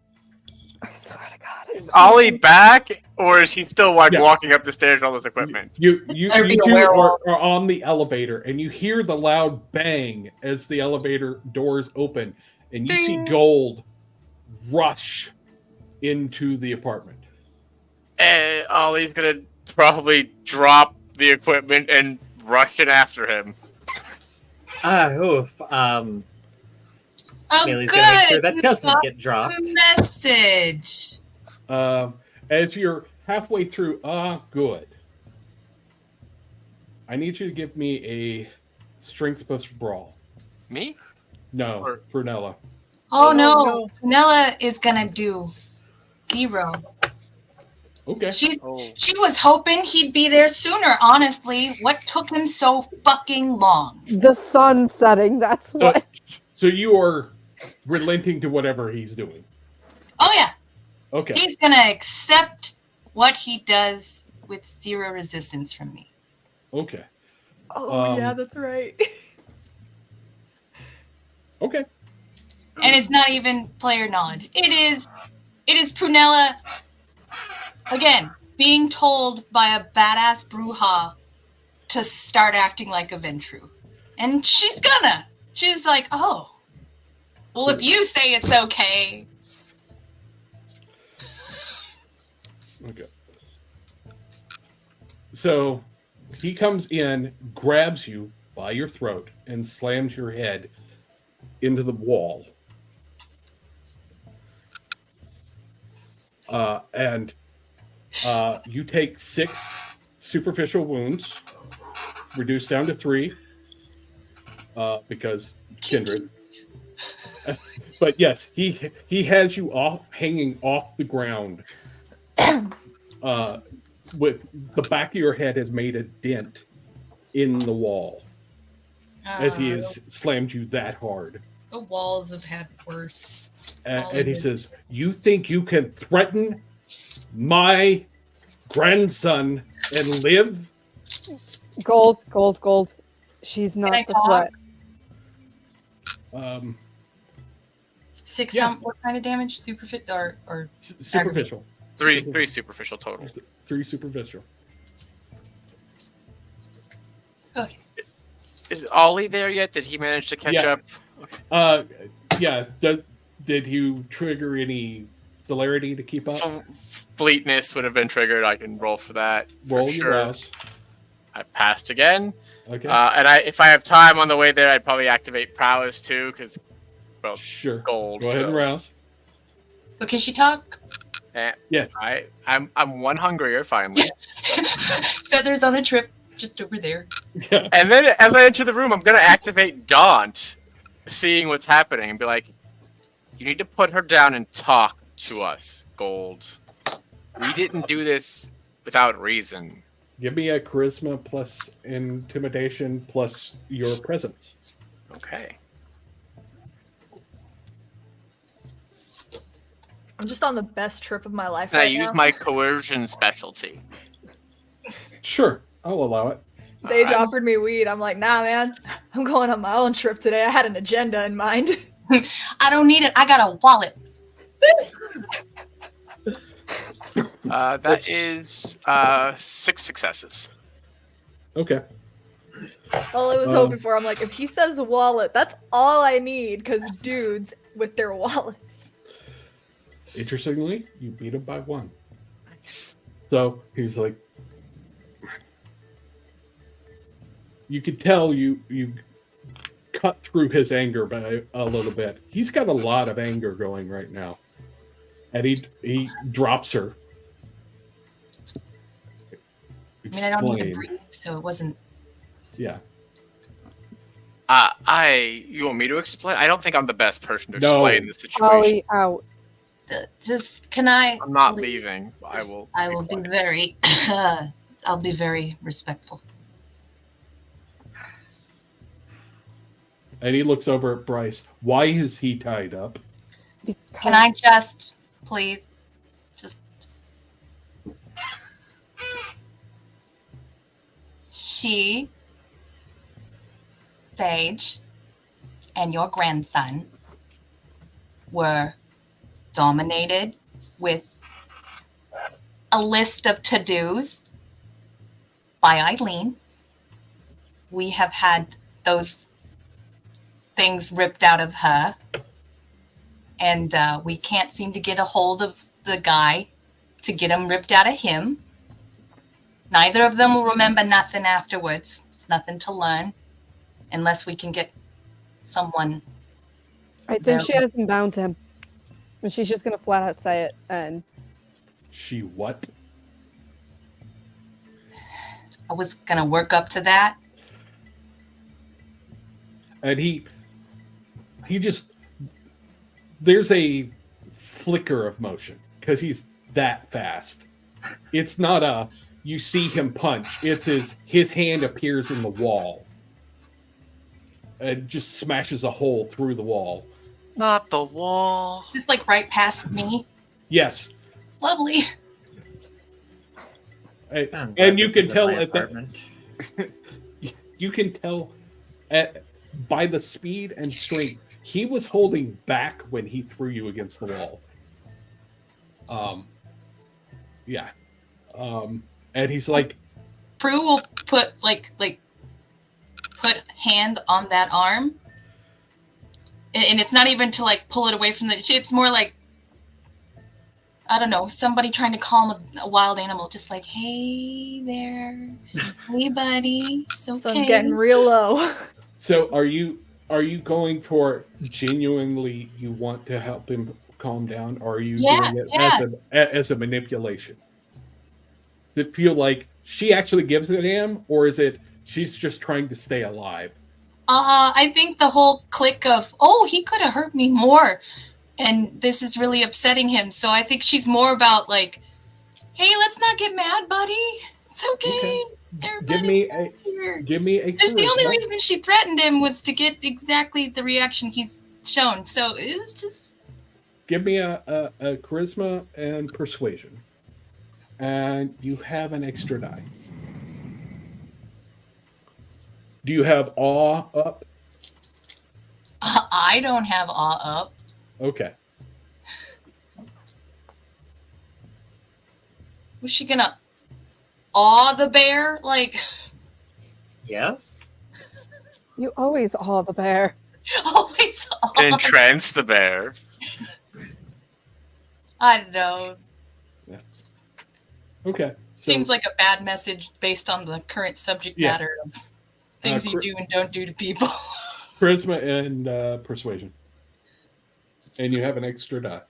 I swear to God. Is Ollie back, or is he still like Yeah. walking up the stairs with all this equipment? You Better be a two werewolf. are on the elevator, and you hear the loud bang as the elevator doors open, and you see Ding. Gold rush into the apartment. And Ollie's gonna probably drop the equipment and rush in after him. Oof. Oh, Amelia's good. gonna make sure that You doesn't got get dropped. the message. As you're halfway through, good. I need you to give me a strength plus brawl. Me? No, Or- Prunella. Oh, Oh, no. no. Prunella is gonna do 0. Okay. She was hoping he'd be there sooner, honestly. What took him so fucking long? The sun setting, that's what. So you are relenting to whatever he's doing. Oh, yeah. Okay. He's gonna accept what he does with 0 resistance from me. Okay. Oh, yeah, Um, that's right. Okay. And it's not even player knowledge. It is Prunella, again, being told by a badass Bruja to start acting like a Ventru. And she's gonna. She's like, oh. Well, if you say it's okay. Okay. So he comes in, grabs you by your throat, and slams your head into the wall. And you take 6 superficial wounds, reduced down to 3, because Kindred. But yes, he has you hanging off the ground. With the back of your head has made a dent in the wall as he has slammed you that hard. The walls have had worse. And he says, "You think you can threaten my grandson and live?" Gold. She's not I the talk? threat. 6, Yeah. what kind of damage? Superficial or Superficial. 3 superficial total. 3 superficial. okay. Is Ollie there yet? Did he manage to catch Yeah. up? Yeah. Did you trigger any celerity to keep up? Fleetness would have been triggered. I can roll for that. Roll for your sure. rouse. I passed again. Okay. And if I have time on the way there, I'd probably activate prowess too, because Sure. gold. Go ahead and so- rouse. But can she talk? Yes. I'm one hungrier finally. Feathers on a trip, just over there. Yeah. And then as I enter the room, I'm gonna activate Daunt, seeing what's happening, and be like, "You need to put her down and talk to us, Gold. We didn't do this without reason." Give me a charisma plus intimidation plus your presence. Okay. I'm just on the best trip of my life And I right use now. my coercion specialty. Sure, I'll allow it. Sage I'm- offered me weed. I'm like, nah, man. I'm going on my own trip today. I had an agenda in mind. I don't need it. I got a wallet. That is 6 successes. Okay. All I was hoping for, I'm like, if he says wallet, that's all I need. Because dudes with their wallets. Interestingly, you beat him by 1. Nice. So he's like, you could tell you cut through his anger by a little bit. He's got a lot of anger going right now, and he drops her. I mean, I don't need to explain. breathe, so it wasn't. Yeah. You want me to explain? I don't think I'm the best person to No. explain the situation. Ollie out. Just can I? I'm not please- leaving. I will. I will be quiet. very. I'll be very respectful. And he looks over at Bryce. Why is he tied up? Because Can I just, please, just. She, Sage, and your grandson were dominated with a list of to-dos by Eileen. We have had those things ripped out of her, and we can't seem to get a hold of the guy to get him ripped out of him. Neither of them will remember nothing afterwards. It's nothing to learn unless we can get someone. I think she has him bound to him. And she's just gonna flat out say it and She what? I was going to work up to that. And he just, there's a flicker of motion because he's that fast. It's not a, you see him punch. It's his hand appears in the wall and just smashes a hole through the wall. Not the wall. Just like right past me. Yes. Lovely. And you can tell at that, you can tell by the speed and strength, he was holding back when he threw you against the wall. Yeah. And he's like, Prue will put put hand on that arm, and it's not even to like pull it away from the. It's more like, I don't know, somebody trying to calm a wild animal, just like, hey there, hey buddy, it's okay. Sun's getting real low. so are you going for genuinely you want to help him calm down, or are you doing it as a manipulation? Does it feel like she actually gives it to him, or is it she's just trying to stay alive? I think the whole click of, oh, he could have hurt me more, and this is really upsetting him. So I think she's more about like, hey, let's not get mad, buddy. It's okay. Everybody's here. Give me a. There's the only reason she threatened him was to get exactly the reaction he's shown. So it's just. Give me a charisma and persuasion, and you have an extra die. Do you have awe up? I don't have awe up. Okay. Was she gonna awe the bear? Like, Yes. you always awe the bear. always awe. Entrance the bear. I don't know. Okay. So, Seems like a bad message based on the current subject matter of things you do and don't do to people. charisma and persuasion, and you have an extra die.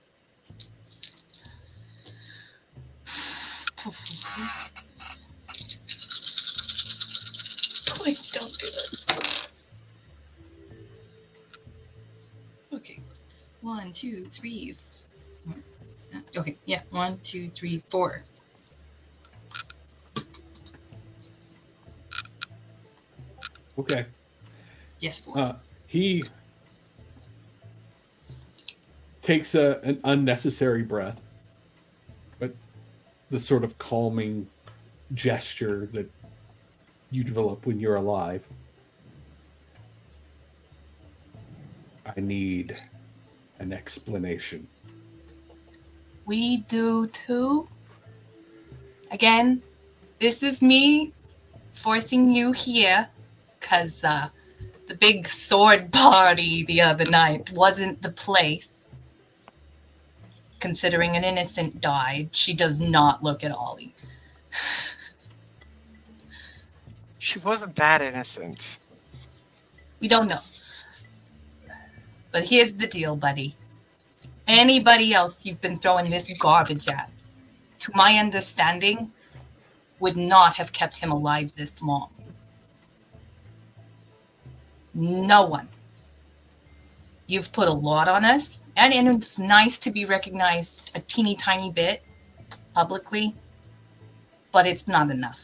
Please don't do that. Okay. 1, 2, 3. Okay, yeah. 1, 2, 3, 4. Okay. Yes, 4. He takes an unnecessary breath, but the sort of calming gesture that you develop when you're alive. I need an explanation. We do too. Again, this is me forcing you here because the big sword party the other night wasn't the place. Considering an innocent died, she does not look at Ollie. She wasn't that innocent. We don't know. But here's the deal, buddy. Anybody else you've been throwing this garbage at, to my understanding, would not have kept him alive this long. No one. You've put a lot on us, and it's nice to be recognized a teeny tiny bit publicly, but it's not enough.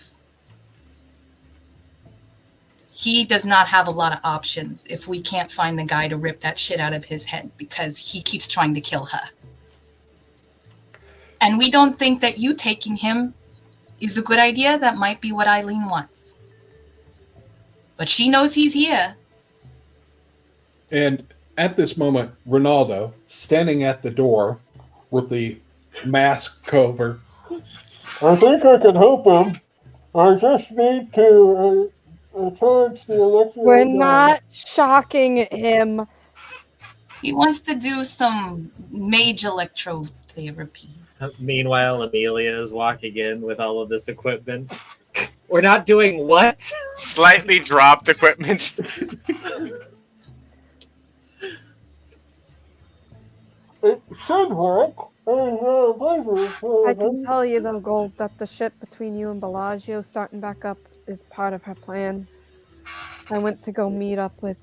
He does not have a lot of options if we can't find the guy to rip that shit out of his head because he keeps trying to kill her. And we don't think that you taking him is a good idea. That might be what Eileen wants. But she knows he's here. And at this moment, Ronaldo, standing at the door with the mask cover. I think I can help him. I just need to charge the electric. We're not shocking him. He wants to do some mage electrotherapy. Meanwhile, Amelia is walking in with all of this equipment. We're not doing what? Slightly dropped equipment. It should work. I can tell you, though, Gold, that the ship between you and Bellagio starting back up is part of her plan. I went to go meet up with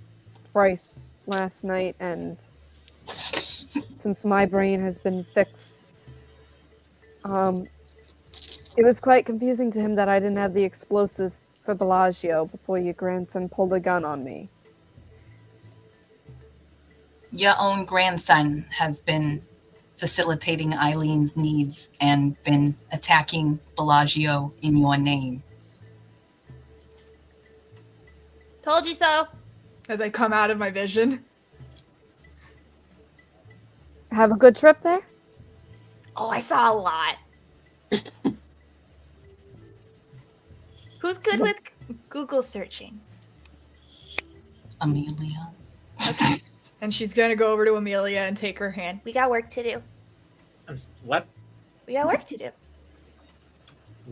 Bryce last night, and since my brain has been fixed, it was quite confusing to him that I didn't have the explosives for Bellagio before your grandson pulled a gun on me. Your own grandson has been facilitating Eileen's needs and been attacking Bellagio in your name. Told you so. As I come out of my vision. Have a good trip there? Oh, I saw a lot. Who's good with Google searching? Amelia. Okay. And she's gonna go over to Amelia and take her hand. We got work to do. What? We got work to do.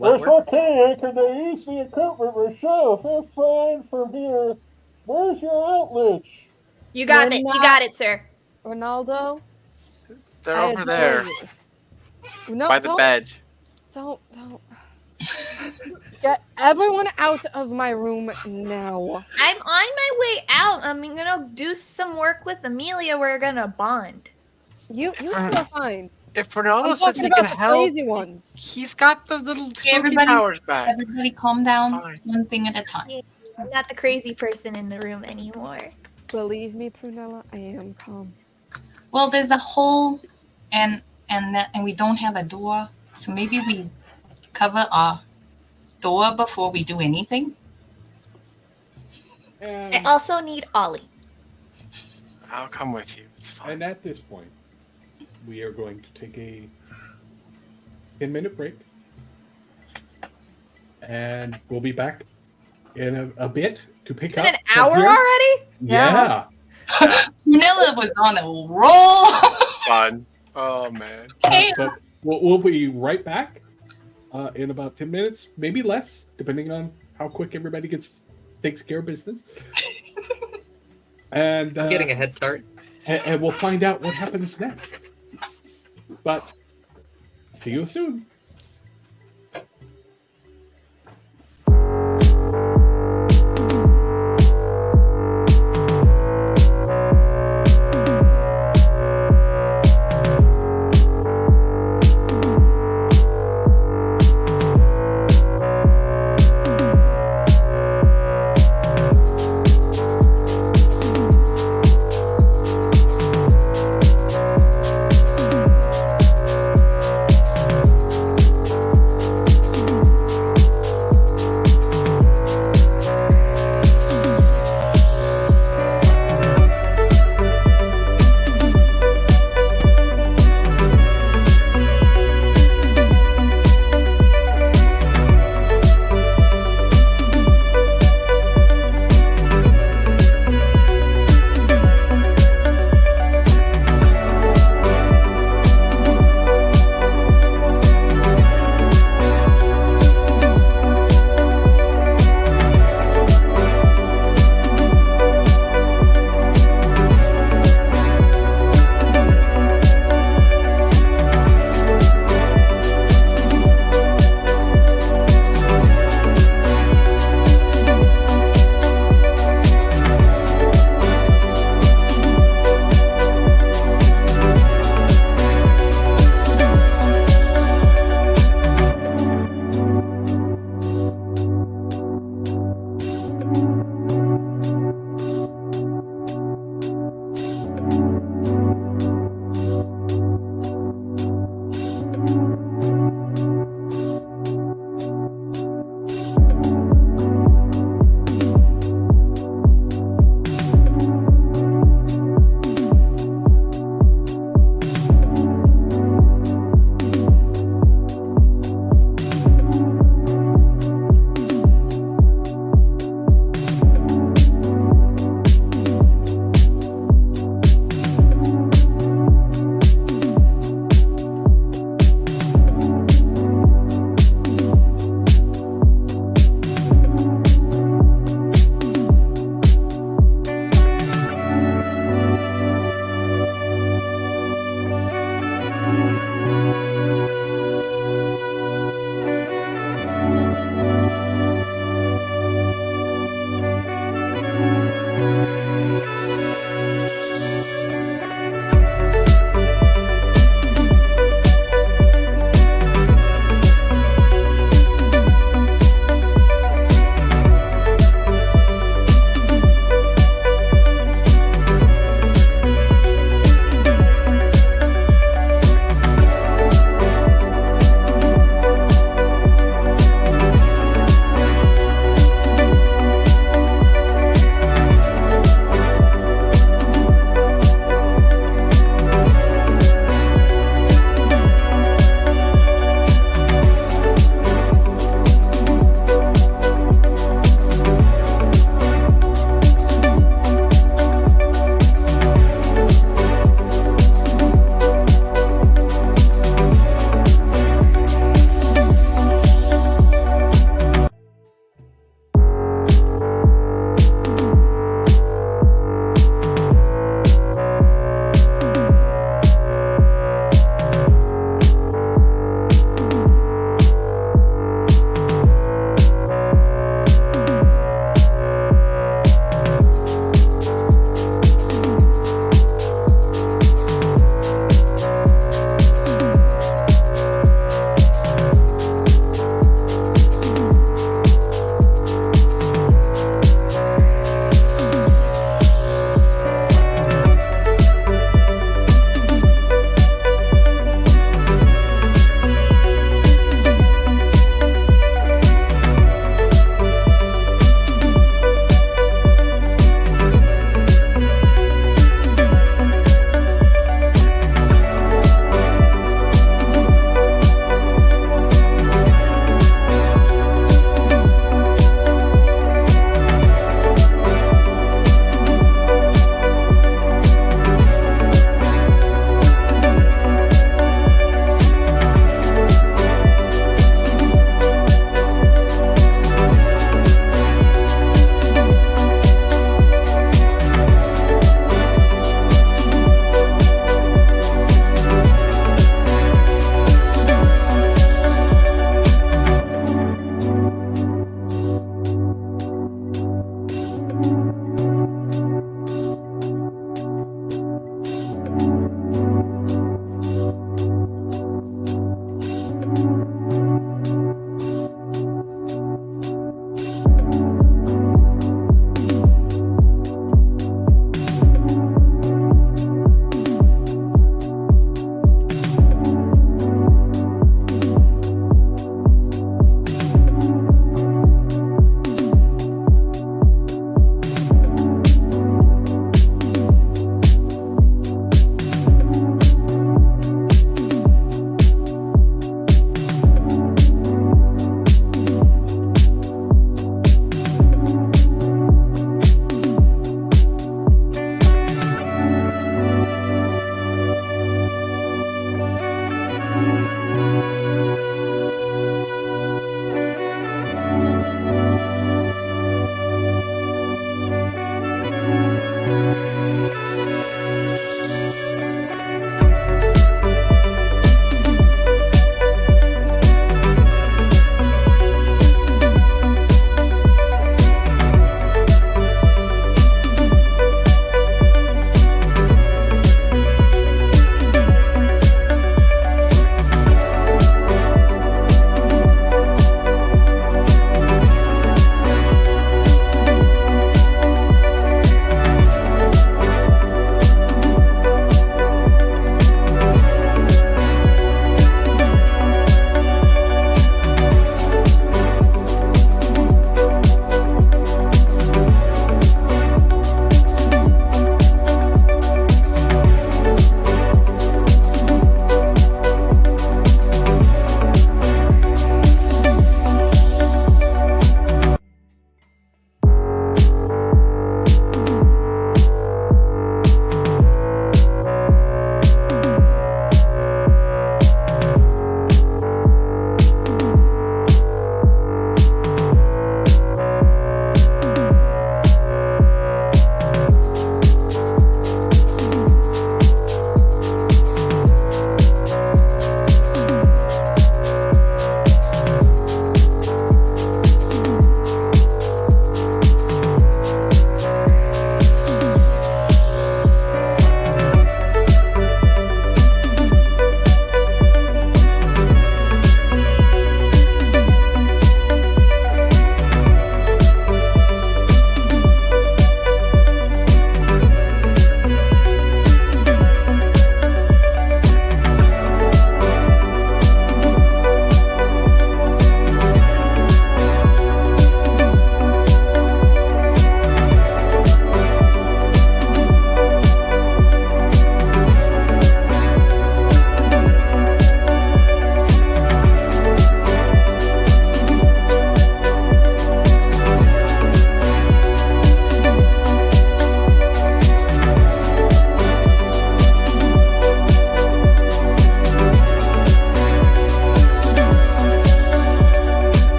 It's okay, I can use the equipment myself. That's fine from here. Where's your outlets? You got We're it. not- You got it, sir. Ronaldo? They're I over adore there you. No, by the bed. Don't. Get everyone out of my room now. I'm on my way out. I'm gonna do some work with Amelia. We're gonna bond. You two are fine. If I'm Ronaldo says talking he can about the help, crazy ones. he's got the little spooky everybody- powers back. Everybody calm down. Fine. One thing at a time. I'm not the crazy person in the room anymore. Believe me, Prunella, I am calm. Well, there's a hole and we don't have a door. So maybe we cover our door before we do anything. I And, also need Ollie. I'll come with you. It's fine. and at this point, we are going to take a 10-minute break. And we'll be back in a bit to pick Been up. an from hour here. already? Yeah. Prunella was on a roll. Fun. Oh man. But we'll be right back in about 10 minutes, maybe less, depending on how quick everybody takes care of business. And I'm getting a head start. and we'll find out what happens next. But see you soon.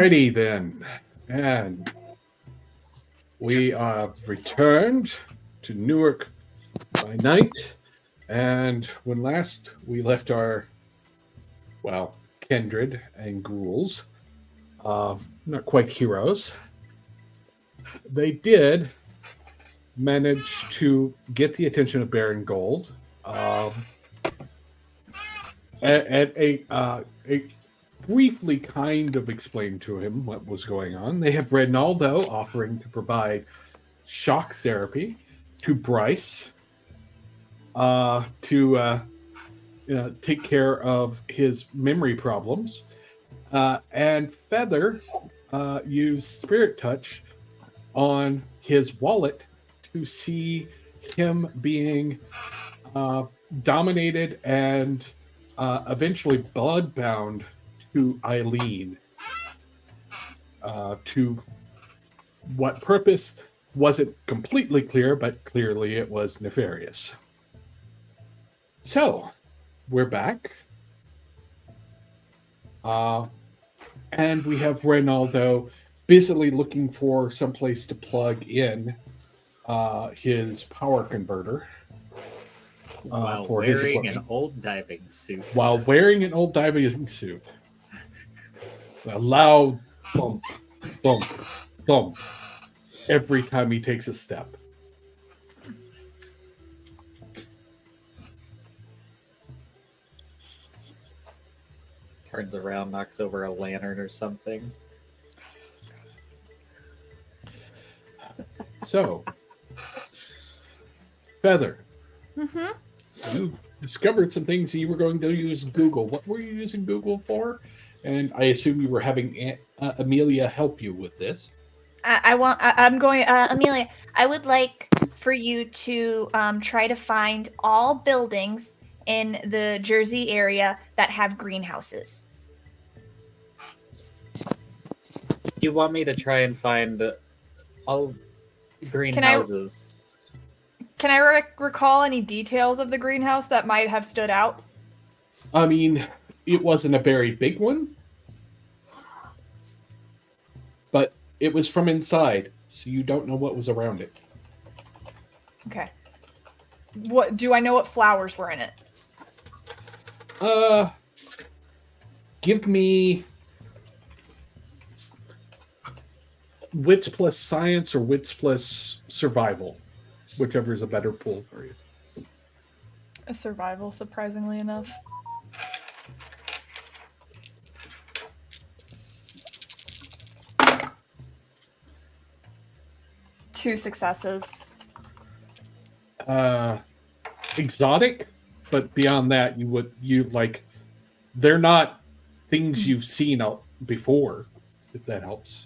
Alrighty then. And we are returned to Newark by night. And when last we left our, kindred and ghouls, not quite heroes, they did manage to get the attention of Baron Gold. And briefly kind of explained to him what was going on. They have Ronaldo offering to provide shock therapy to Bryce to take care of his memory problems. And Feather used Spirit Touch on his wallet to see him being dominated and eventually bloodbound to Eileen. To what purpose wasn't completely clear, but clearly it was nefarious. So, we're back. And we have Ronaldo busily looking for someplace to plug in his power converter. While for his wearing equipment. an old diving suit. While wearing an old diving suit. A loud thump, thump, thump every time he takes a step. Turns around, knocks over a lantern or something. So, Feather, Mm-hmm. you discovered some things you were going to use Google. What were you using Google for? And I assume you were having Amelia help you with this. Amelia, I would like for you to try to find all buildings in the Jersey area that have greenhouses. You want me to try and find all greenhouses? Can I recall any details of the greenhouse that might have stood out? I mean, it wasn't a very big one, but it was from inside, so you don't know what was around it. Okay. What do I know? What flowers were in it? Give me wits plus science or wits plus survival, whichever is a better pool for you. A survival, surprisingly enough. Two successes. Exotic, but beyond that, they're not things you've seen out before, if that helps.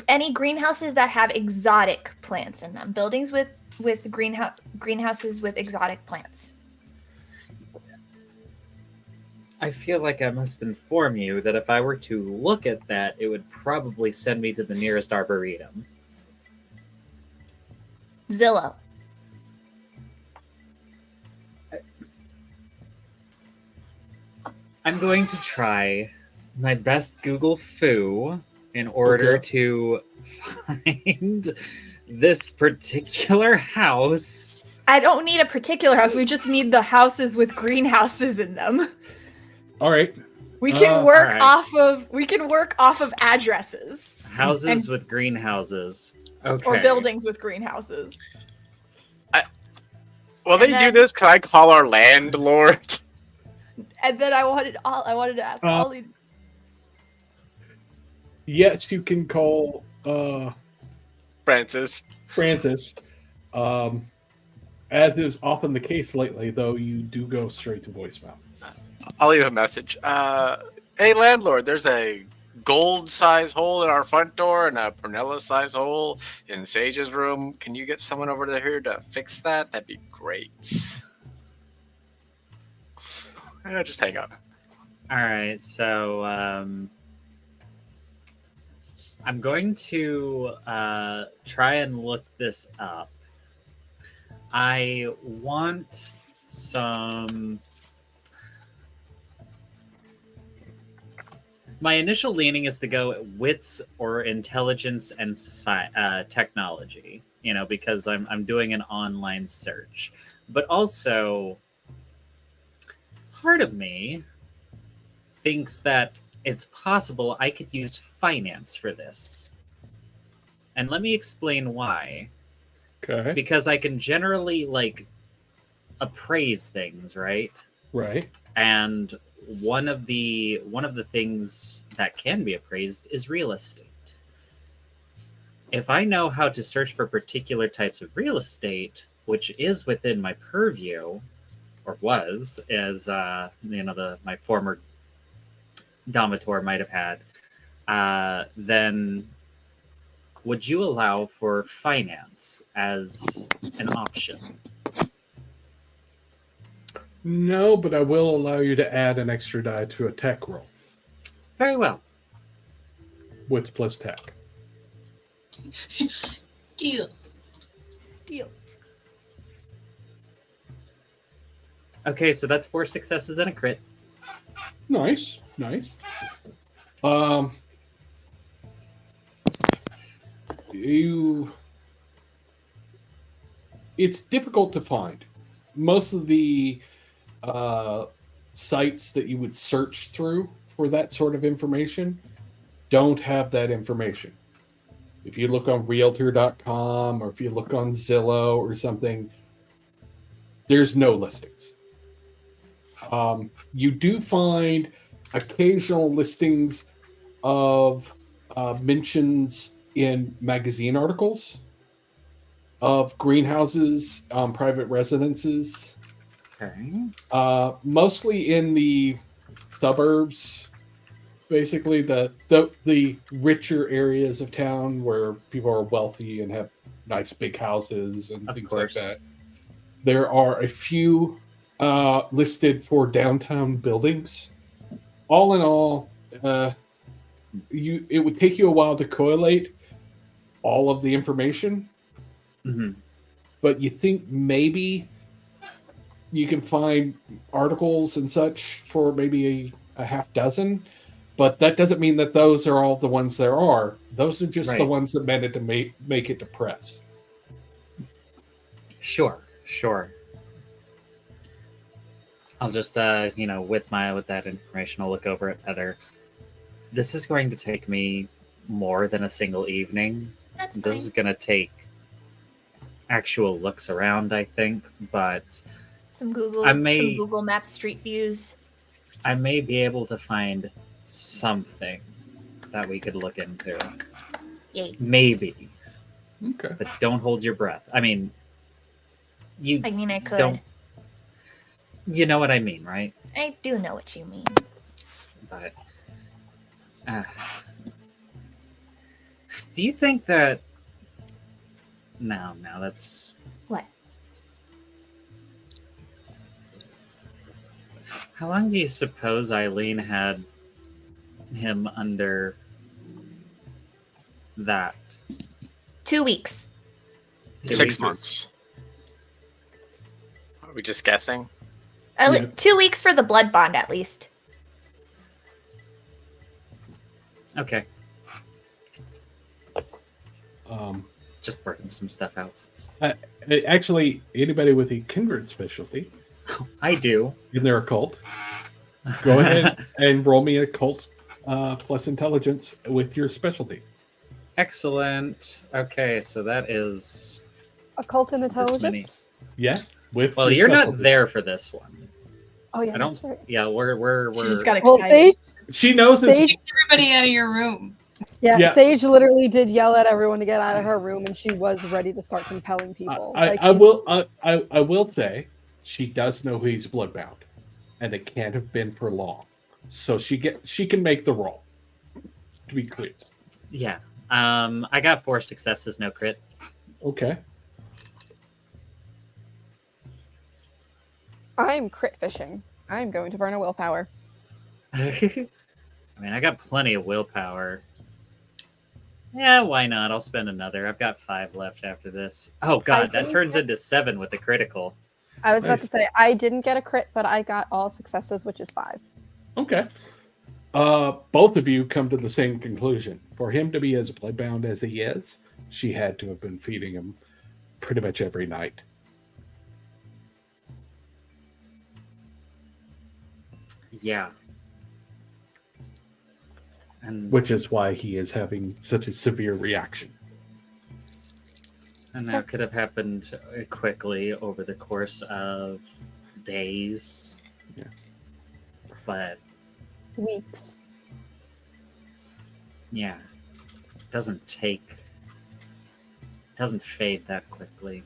Any greenhouses that have exotic plants in them. Buildings with greenhouses with exotic plants. I feel like I must inform you that if I were to look at that, it would probably send me to the nearest arboretum. Zillow. I'm going to try my best Google foo in order to find this particular house. I don't need a particular house. We just need the houses with greenhouses in them. All right. We can work alright. off of addresses. Houses with greenhouses. Okay. Or buildings with greenhouses. Will they do this? Can I call our landlord? And then I wanted to ask Ollie. Yes, you can call Francis. As is often the case lately, though, you do go straight to voicemail. I'll leave a message. Hey, landlord, there's a gold-size hole in our front door and a Prunella-size hole in Sage's room. Can you get someone over here to fix that? That'd be great. Just hang up. All right, so I'm going to try and look this up. I want some My initial leaning is to go wits or intelligence and technology, because I'm doing an online search. But also, part of me thinks that it's possible I could use finance for this. And let me explain why. Okay. Because I can generally, appraise things, right? Right. And one of the things that can be appraised is real estate. If I know how to search for particular types of real estate, which is within my purview, or was, as my former Domitor might have had, then would you allow for finance as an option? No, but I will allow you to add an extra die to a tech roll. Very well. Wits plus tech. Deal. Okay, so that's 4 successes and a crit. Nice. It's difficult to find. Most of the sites that you would search through for that sort of information don't have that information. If you look on realtor.com or if you look on Zillow or something, there's no listings. You do find occasional listings of mentions in magazine articles of greenhouses on private residences. Okay. Mostly in the suburbs, basically the richer areas of town where people are wealthy and have nice big houses and things like that. There are a few listed for downtown buildings. All in all, it would take you a while to collate all of the information. Mm-hmm. But you think maybe you can find articles and such for maybe a half dozen, but that doesn't mean that those are all the ones there are. Those are just the ones that managed to make it to press. Sure. I'll just, with that information, I'll look over at Heather. This is going to take me more than a single evening. That's fine. This is going to take actual looks around, I think, but some Google Maps street views. I may be able to find something that we could look into. Yay. Maybe. Okay. But don't hold your breath. I could. Don't. You know what I mean, right? I do know what you mean. But do you think that No, that's... What? How long do you suppose Eileen had him under that? 2 weeks. 6 months. Are we just guessing? 2 weeks for the blood bond, at least. Okay. Just working some stuff out. Actually, anybody with a kindred specialty, I do, in their occult, go ahead and roll me occult plus intelligence with your specialty. Excellent. Okay, so that is occult and intelligence. Yes. With you're not there for this one. Oh yeah, that's right. Yeah, we're. She just got Well, excited. She knows this. Take everybody out of your room. Yeah, Sage literally did yell at everyone to get out of her room, and she was ready to start compelling people. I will say, she does know he's bloodbound, and it can't have been for long, so she can make the roll. To be clear. Yeah. I got 4 successes, no crit. Okay. I'm crit fishing. I'm going to burn a willpower. I mean, I got plenty of willpower. Yeah, why not? I'll spend another. I've got 5 left after this. Oh god, that turns into 7 with the critical. I was about to say, I didn't get a crit, but I got all successes, which is 5. Okay. Both of you come to the same conclusion. For him to be as bloodbound as he is, she had to have been feeding him pretty much every night. Yeah. And Which is why he is having such a severe reaction. And that could have happened quickly over the course of days. Yeah. But Weeks. yeah, it doesn't fade that quickly.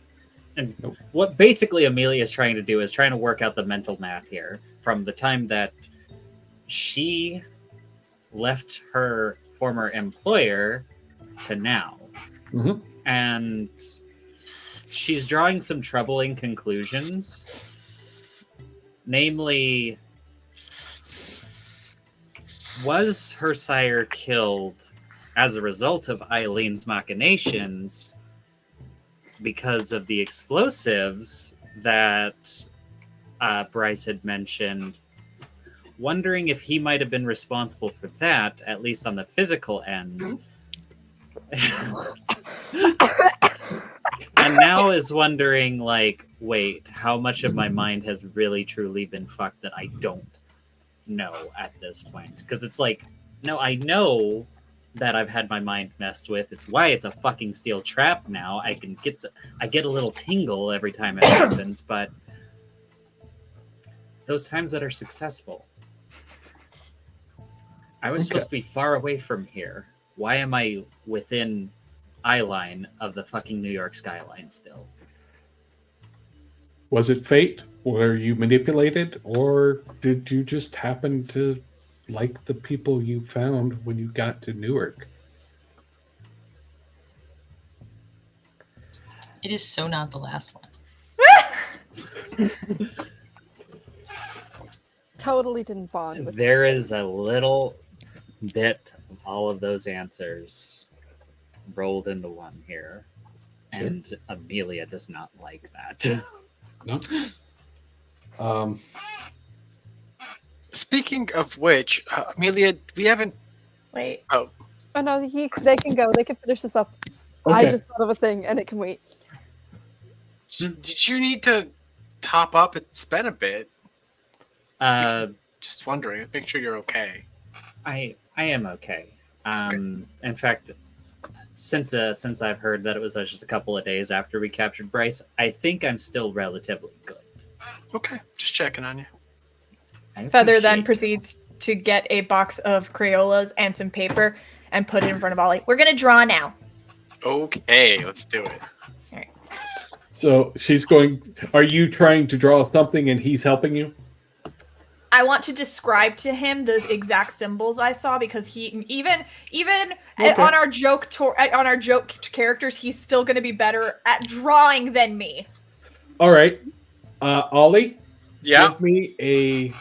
And Nope. what basically Amelia is trying to do is trying to work out the mental math here from the time that she left her former employer to now. Mhm. And she's drawing some troubling conclusions. Namely, was her sire killed as a result of Eileen's machinations because of the explosives that Bryce had mentioned? Wondering if he might have been responsible for that, at least on the physical end. And now is wondering, like, wait, how much of my mind has really truly been fucked that I don't know at this point? Because it's like, no, I know that I've had my mind messed with. It's why it's a fucking steel trap now. I get a little tingle every time it happens, but those times that are successful. I was supposed to be far away from here. Why am I within eyeline of the fucking New York skyline still? Was it fate? Were you manipulated? Or did you just happen to like the people you found when you got to Newark? It is so not the last one. Totally didn't bond with There this. is a little bit of all of those answers rolled into one here. Sure. And Amelia does not like that. No. Speaking of which, Amelia, we haven't. Wait. Oh, Oh no, they can go. They can finish this up. I Okay. just thought of a thing and it can wait. did you need to top up? It's been a bit. Just wondering. Make sure you're okay. I am okay. In fact, since I've heard that it was just a couple of days after we captured Bryce, I think I'm still relatively good. Okay, just checking on you. I Feather then appreciate proceeds to get a box of Crayolas and some paper and put it in front of Ollie. We're gonna draw now. Okay, let's do it. So she's going. Are you trying to draw something and he's helping you? I want to describe to him the exact symbols I saw because he even Okay. on our joke characters, he's still going to be better at drawing than me. All right. Ollie, Yeah. give me a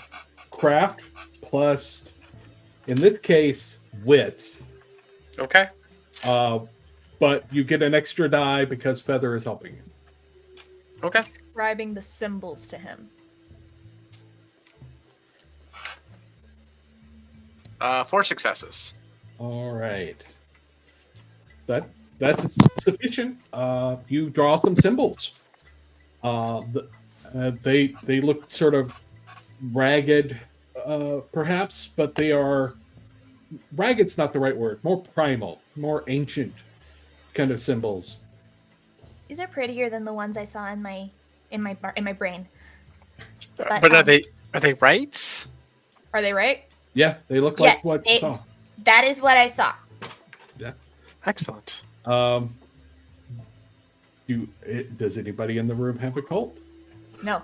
craft plus, in this case, wit. Okay. But you get an extra die because Feather is helping you. Okay. Describing the symbols to him. 4 successes. All right. That's sufficient. You draw some symbols. They look sort of ragged, perhaps, but they are ragged's not the right word. More primal, more ancient kind of symbols. These are prettier than the ones I saw in my brain. But are they right? Are they right? Yeah, they look like Yes, what you saw. That is what I saw. Excellent. Does anybody in the room have a cult No.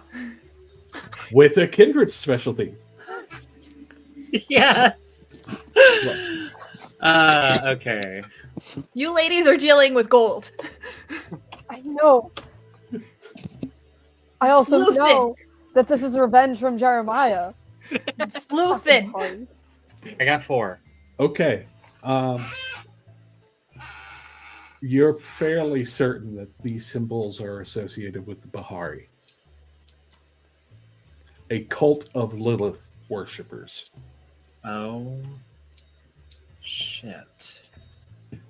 with a kindred specialty? Yes. Okay. You ladies are dealing with gold. I know. I also Sleuthing. know that this is revenge from Jeremiah. Sleuthing. Fucking I got 4. Okay. You're fairly certain that these symbols are associated with the Bahari, a cult of Lilith worshippers. Oh, shit.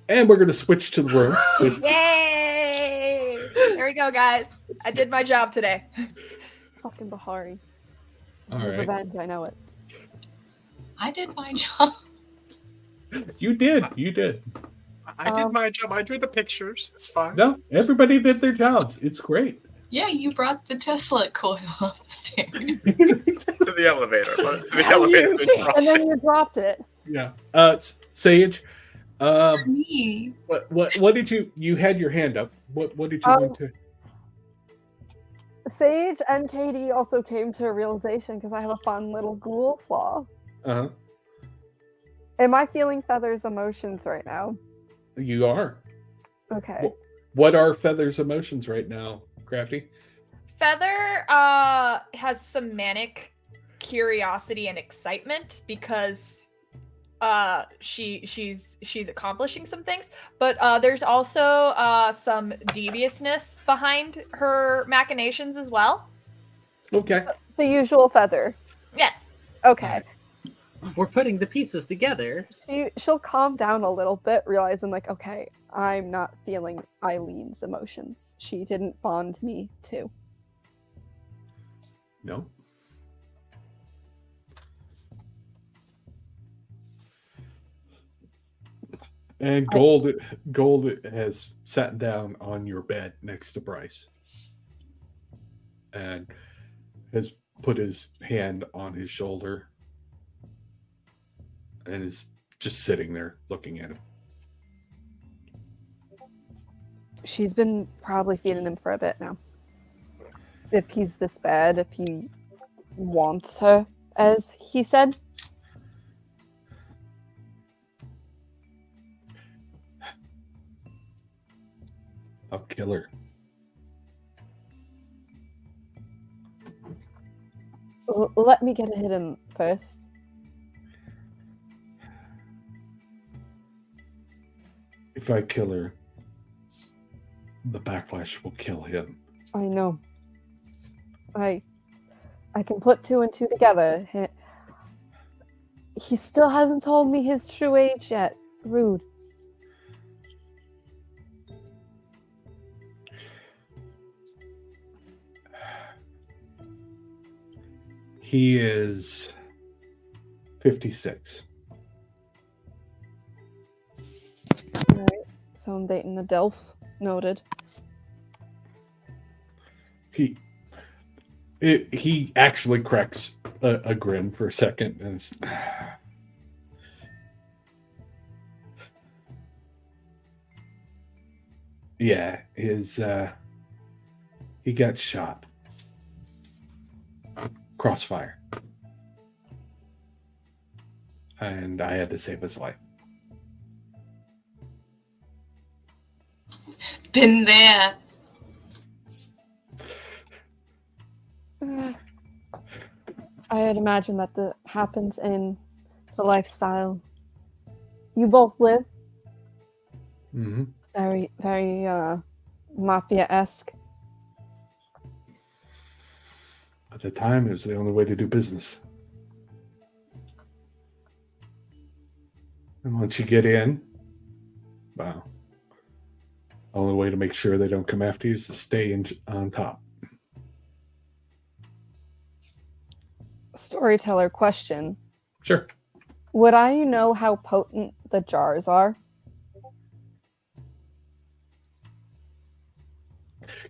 And we're going to switch to the room. With Yay! There we go, guys. I did my job today. Fucking Bahari. This All is right. revenge, I know it. I did my job. You did. You did. I did my job. I drew the pictures. It's fine. No, everybody did their jobs. It's great. Yeah, you brought the Tesla coil upstairs. To the elevator. But the elevator didn't cross And then it. you dropped it. Yeah. Sage, For me. what did you had your hand up. What did you want to? Sage and Katie also came to a realization because I have a fun little ghoul flaw. Uh-huh. Am I feeling Feather's emotions right now? You are. Okay. What are Feather's emotions right now, Crafty? Feather has some manic curiosity and excitement because she's accomplishing some things, but there's also some deviousness behind her machinations as well. Okay. The usual Feather. Yes. Okay. We're putting the pieces together. She'll calm down a little bit, realizing like, okay, I'm not feeling Eileen's emotions. She didn't bond me to. No. And Gold has sat down on your bed next to Bryce and has put his hand on his shoulder and is just sitting there looking at him. She's been probably feeding him for a bit now. If he's this bad, if he wants her, as he said. I'll kill her. Let me get a hit him first. If I kill her, the backlash will kill him. I know. I can put two and two together. He still hasn't told me his true age yet. Rude. He is 56. Alright. So I'm dating the Delph. Noted. He actually cracks a grin for a second and is, yeah, he got shot. Crossfire. And I had to save his life. Been there. I had imagined that happens in the lifestyle you both live. Mm-hmm. Very, very mafia-esque. At the time, it was the only way to do business. And once you get in, wow. The only way to make sure they don't come after you is to stay on top. Storyteller question. Sure. Would I know how potent the jars are?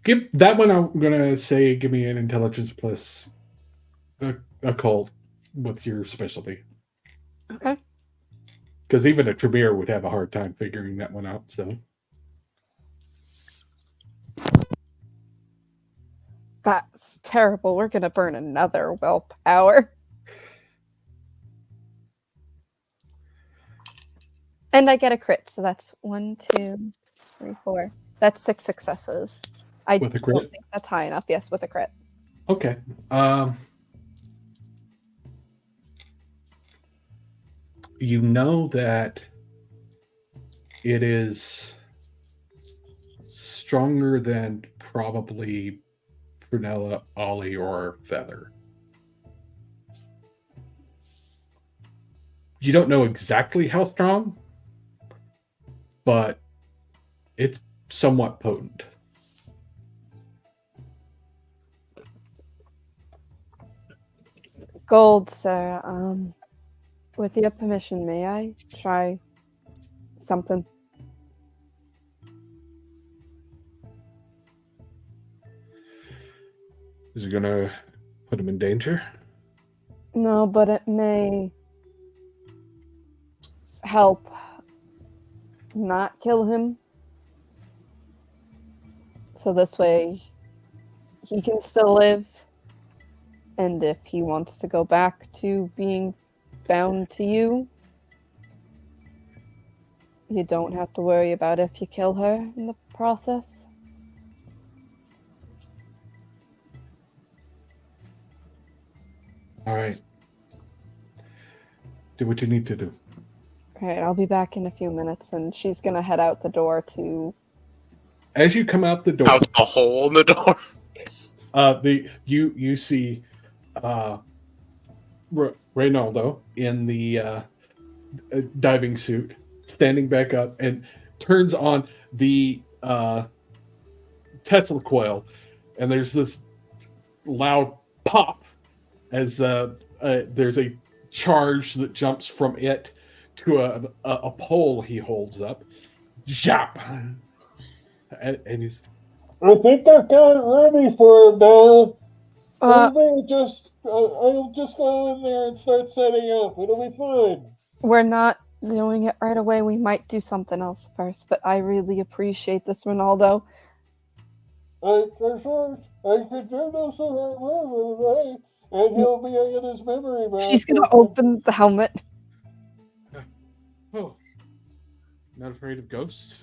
Give that one. I'm gonna say, give me an intelligence plus occult. What's your specialty? Okay. Because even a Tremere would have a hard time figuring that one out. So That's terrible. We're gonna burn another willpower. And I get a crit, so that's 1, 2, 3, 4. That's 6 successes. I With a crit? don't think that's high enough. Yes, with a crit. okay. You know that it is stronger than probably Prunella, Ollie, or Feather. You don't know exactly how strong, but it's somewhat potent. Gold, sir. With your permission, may I try something? Is it gonna put him in danger? No, but it may help not kill him. So this way he can still live. And if he wants to go back to being bound to you, you don't have to worry about if you kill her in the process. All right. Do what you need to do. All right, I'll be back in a few minutes, and she's gonna head out the door to. As you come out the door, Out the hole in the door. You see Reynaldo in the diving suit standing back up and turns on the Tesla coil, and there's this loud pop as there's a charge that jumps from it to a pole he holds up. Zap! And he's. I think I've got it ready for him now. I'll just go in there and start setting up. It'll be fine. We're not doing it right away. We might do something else first, but I really appreciate this, Ronaldo. I could do this right, and he'll be in his memory back. She's gonna open the helmet. Oh, not afraid of ghosts?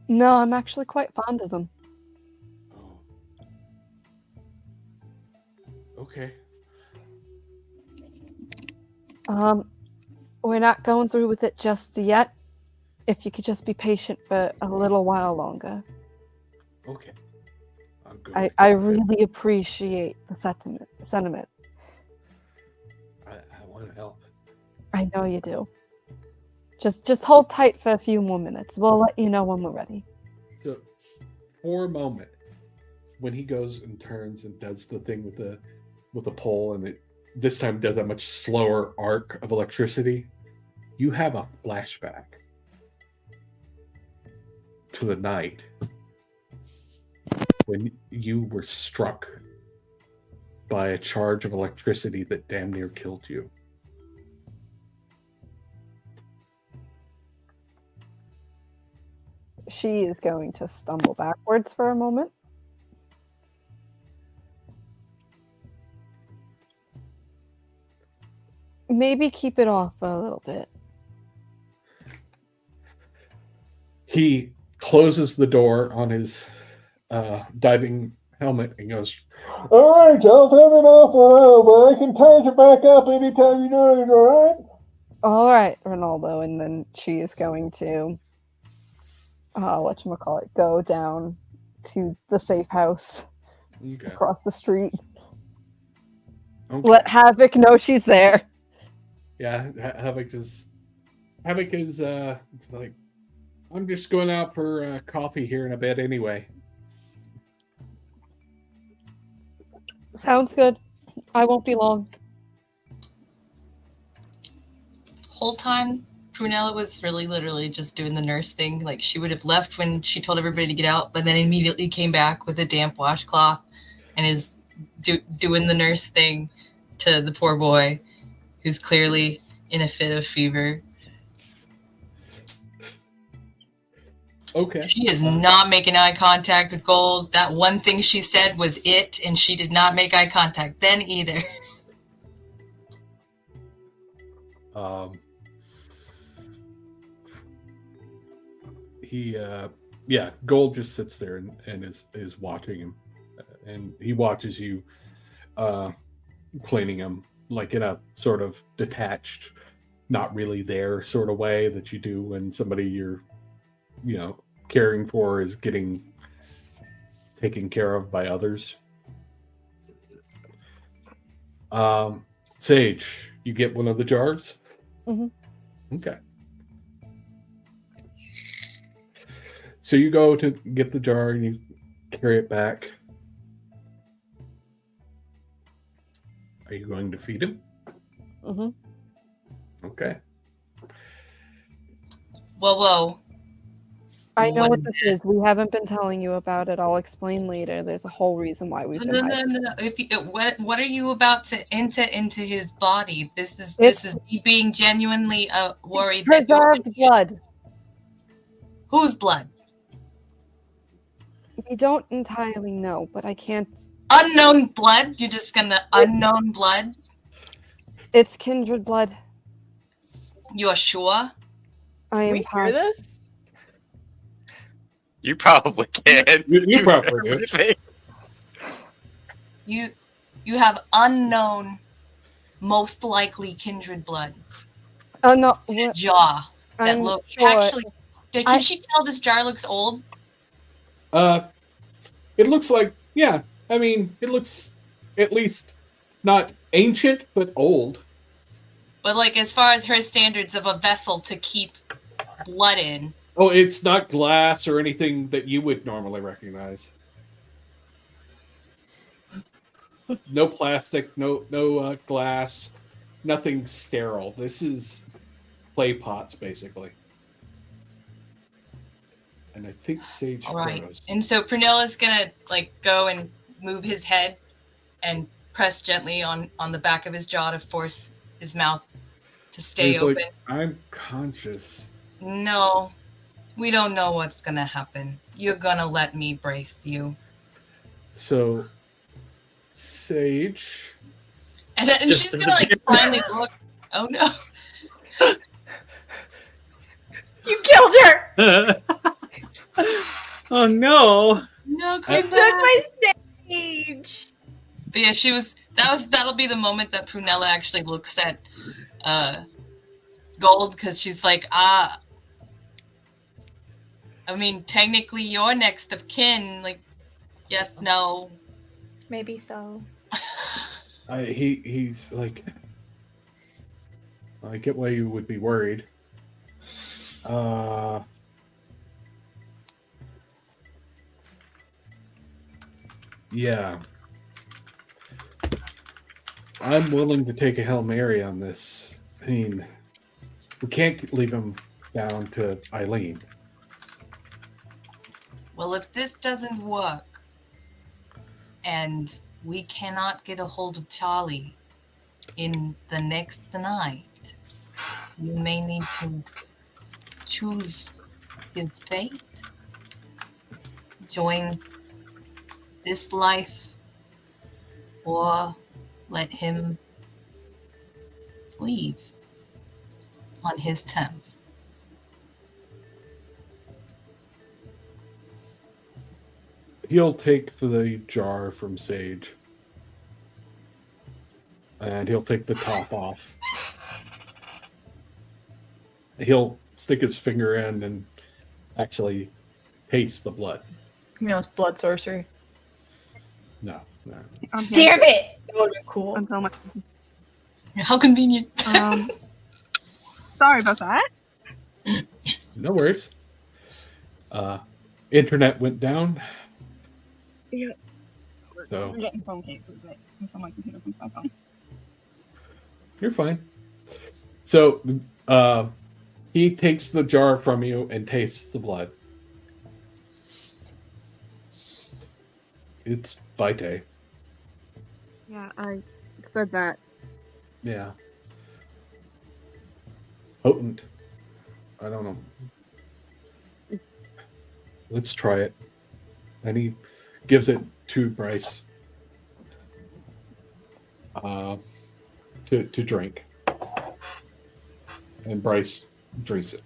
No, I'm actually quite fond of them. Oh. Okay. We're not going through with it just yet. If you could just be patient for a little while longer. Okay. I'm good. I really appreciate the sentiment. I want to help. I know you do. Just hold tight for a few more minutes. We'll let you know when we're ready. So, for a moment, when he goes and turns and does the thing with the pole, and it this time does a much slower arc of electricity, you have a flashback to the night when you were struck by a charge of electricity that damn near killed you. She is going to stumble backwards for a moment. Maybe keep it off a little bit. He closes the door on his diving helmet and goes, All right, I'll turn it off for a while, but I can turn it back up anytime you know it, all right? All right, Ronaldo. And then she is going to, whatchamacallit, go down to the safe house okay. across the street. Okay. Let Havoc know she's there. Yeah, Havoc is like, I'm just going out for coffee here in a bit anyway. Sounds good. I won't be long. Whole time, Prunella was really literally just doing the nurse thing. Like, she would have left when she told everybody to get out, but then immediately came back with a damp washcloth and is doing the nurse thing to the poor boy who's clearly in a fit of fever. Okay. She is not making eye contact with Gold. That one thing she said was it, and she did not make eye contact then either. Gold just sits there and is watching him, and he watches you cleaning him, like in a sort of detached, not really there sort of way that you do when somebody you're caring for is getting taken care of by others. Sage, you get one of the jars? Mhm. Okay. So you go to get the jar and you carry it back. Are you going to feed him? Mm-hmm. Okay. Whoa. I know What what is this is. We haven't been telling you about it. I'll explain later. There's a whole reason why we've been hiding. No. If you, what are you about to enter into his body? This is It's- me being genuinely worried. It's preserved blood. Whose blood? We don't entirely know, but I can't. Unknown blood? You're just gonna unknown blood? It's kindred blood. You're sure? I am We hear positive. this? You probably can. You probably do. Everything. You have unknown, most likely kindred blood. Oh no! In a jar that I'm looks sure. actually. Can she tell this jar looks old? It looks like, yeah. I mean, it looks at least not ancient, but old. But like as far as her standards of a vessel to keep blood in. Oh, it's not glass or anything that you would normally recognize. No plastic, no glass, nothing sterile. This is clay pots, basically. And I think Sage Right. froze. And so Prunella's gonna like go and move his head and press gently on the back of his jaw to force his mouth to stay He's open. like, I'm conscious. No, we don't know what's gonna happen. You're gonna let me brace you. So, Sage. And Just she's gonna like finally look. Oh no. You killed her! Oh no! No, You come took back. my stage! But yeah, that'll be the moment that Prunella actually looks at Gold, because she's like, I mean, technically you're next of kin. Like, yes, no. Maybe so. He's like, I get why you would be worried. Yeah. I'm willing to take a Hail Mary on this. I mean, we can't leave him down to Eileen. Well, if this doesn't work, and we cannot get a hold of Charlie in the next night, you may need to choose his fate. Join this life, or let him leave on his terms. He'll take the jar from Sage. And he'll take the top off. He'll stick his finger in and actually taste the blood. You know, it's blood sorcery. No. Damn it! That would have been cool. Until my, How convenient. sorry about that. No worries. Internet went down. Yeah. So We're getting phone cases. Right? Until my computer comes back on. you're fine. So he takes the jar from you and tastes the blood. It's Vitae. Yeah, I said that. Yeah. Potent. I don't know. Let's try it. And he gives it to Bryce to drink. And Bryce drinks it.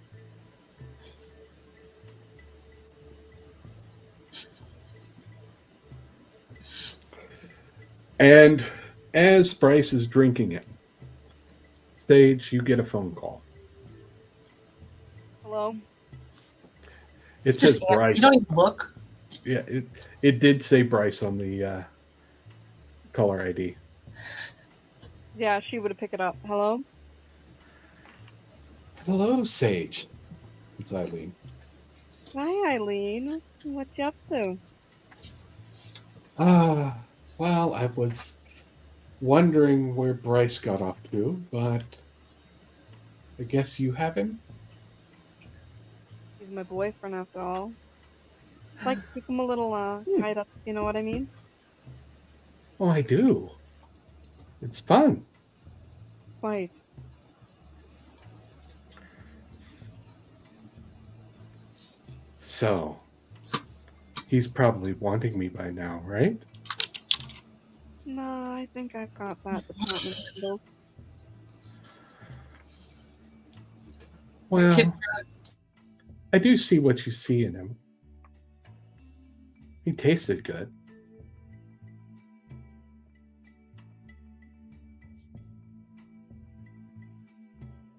And as Bryce is drinking it, Sage, you get a phone call. Hello? It Just says Bryce. You don't even look. Yeah, it did say Bryce on the caller ID. Yeah, she would have picked it up. Hello? Hello, Sage. It's Eileen. Hi, Eileen. What you up to? Well, I was wondering where Bryce got off to, but I guess you haven't? He's my boyfriend after all. It's like to keep him a little tied up, you know what I mean? Oh, I do. It's fun. Quite. So, he's probably wanting me by now, right? No, I think I've got that department handled. Well, I do see what you see in him. He tasted good.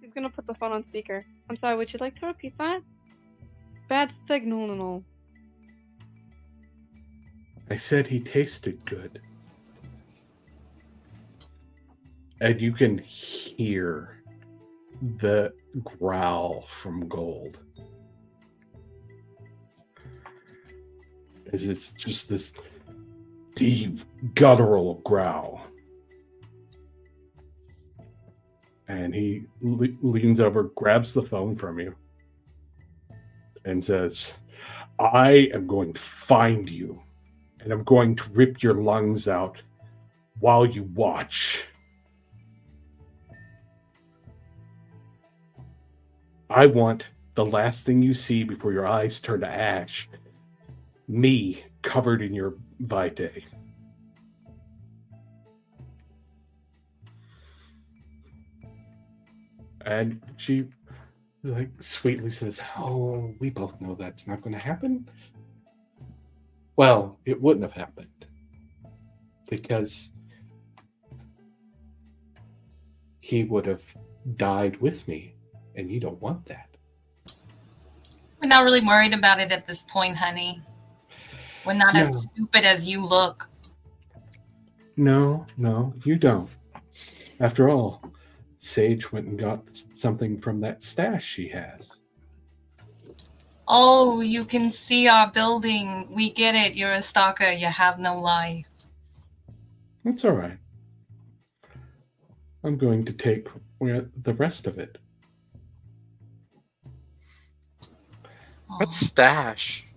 He's gonna put the phone on speaker. I'm sorry, would you like to repeat that? Bad signal and all. I said he tasted good. And you can hear the growl from Gold. As it's just this deep, guttural growl. And he leans over, grabs the phone from you, and says, I am going to find you, and I'm going to rip your lungs out while you watch. I want the last thing you see before your eyes turn to ash, me covered in your vitae. And she like sweetly says, oh, we both know that's not going to happen. Well, it wouldn't have happened because he would have died with me, and you don't want that. We're not really worried about it at this point, honey. We're not as stupid as you look. No, you don't. After all, Sage went and got something from that stash she has. Oh, you can see our building. We get it. You're a stalker. You have no life. That's all right. I'm going to take the rest of it. What stash?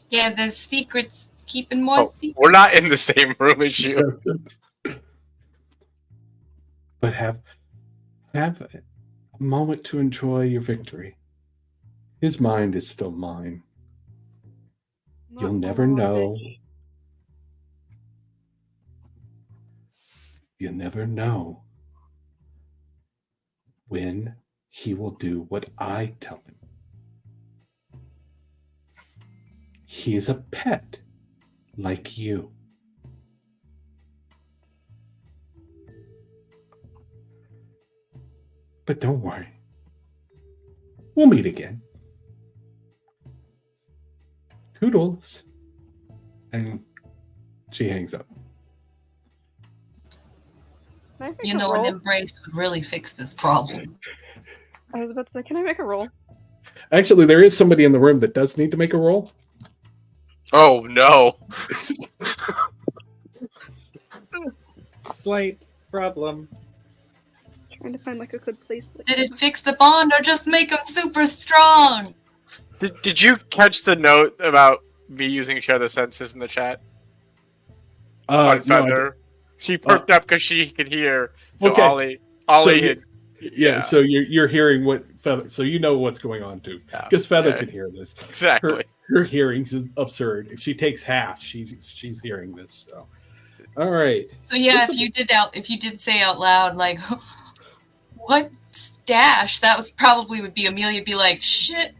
Yeah, there's secrets. Keeping more secrets. We're not in the same room as you. But have a moment to enjoy your victory. His mind is still mine. You'll never know. You'll never know when he will do what I tell him. He is a pet like you. But don't worry. We'll meet again. Toodles. And she hangs up. You know, an embrace would really fix this problem. I was about to say, can I make a roll? Actually, there is somebody in the room that does need to make a roll. Oh, no. Slight problem. Trying to find like a good place. Did it fix the bond or just make him super strong? Did you catch the note about me using share the senses in the chat? On Feather. She perked up because she could hear. So okay. Ollie had... Yeah, so you're hearing what Feather... So you know what's going on, too. Because Feather can hear this. Exactly. Her hearing's absurd. If she takes half, she's hearing this. So, all right. So yeah, if you did say out loud, like, what stash? That was probably would be Amelia be like, shit.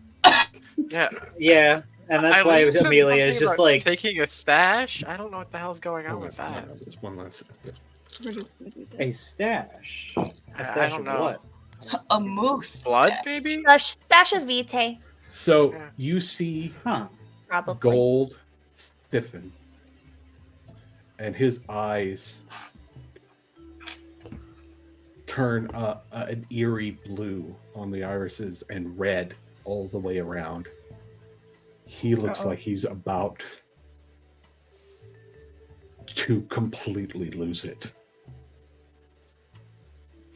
Yeah, and that's why Amelia is just like taking a stash. I don't know what the hell's going on with that. Just one last. A stash. A stash I don't of know. what? A moose. Blood, maybe? Stash of vitae. So you see Probably. Gold stiffen, and his eyes turn an eerie blue on the irises and red all the way around. He looks like he's about to completely lose it.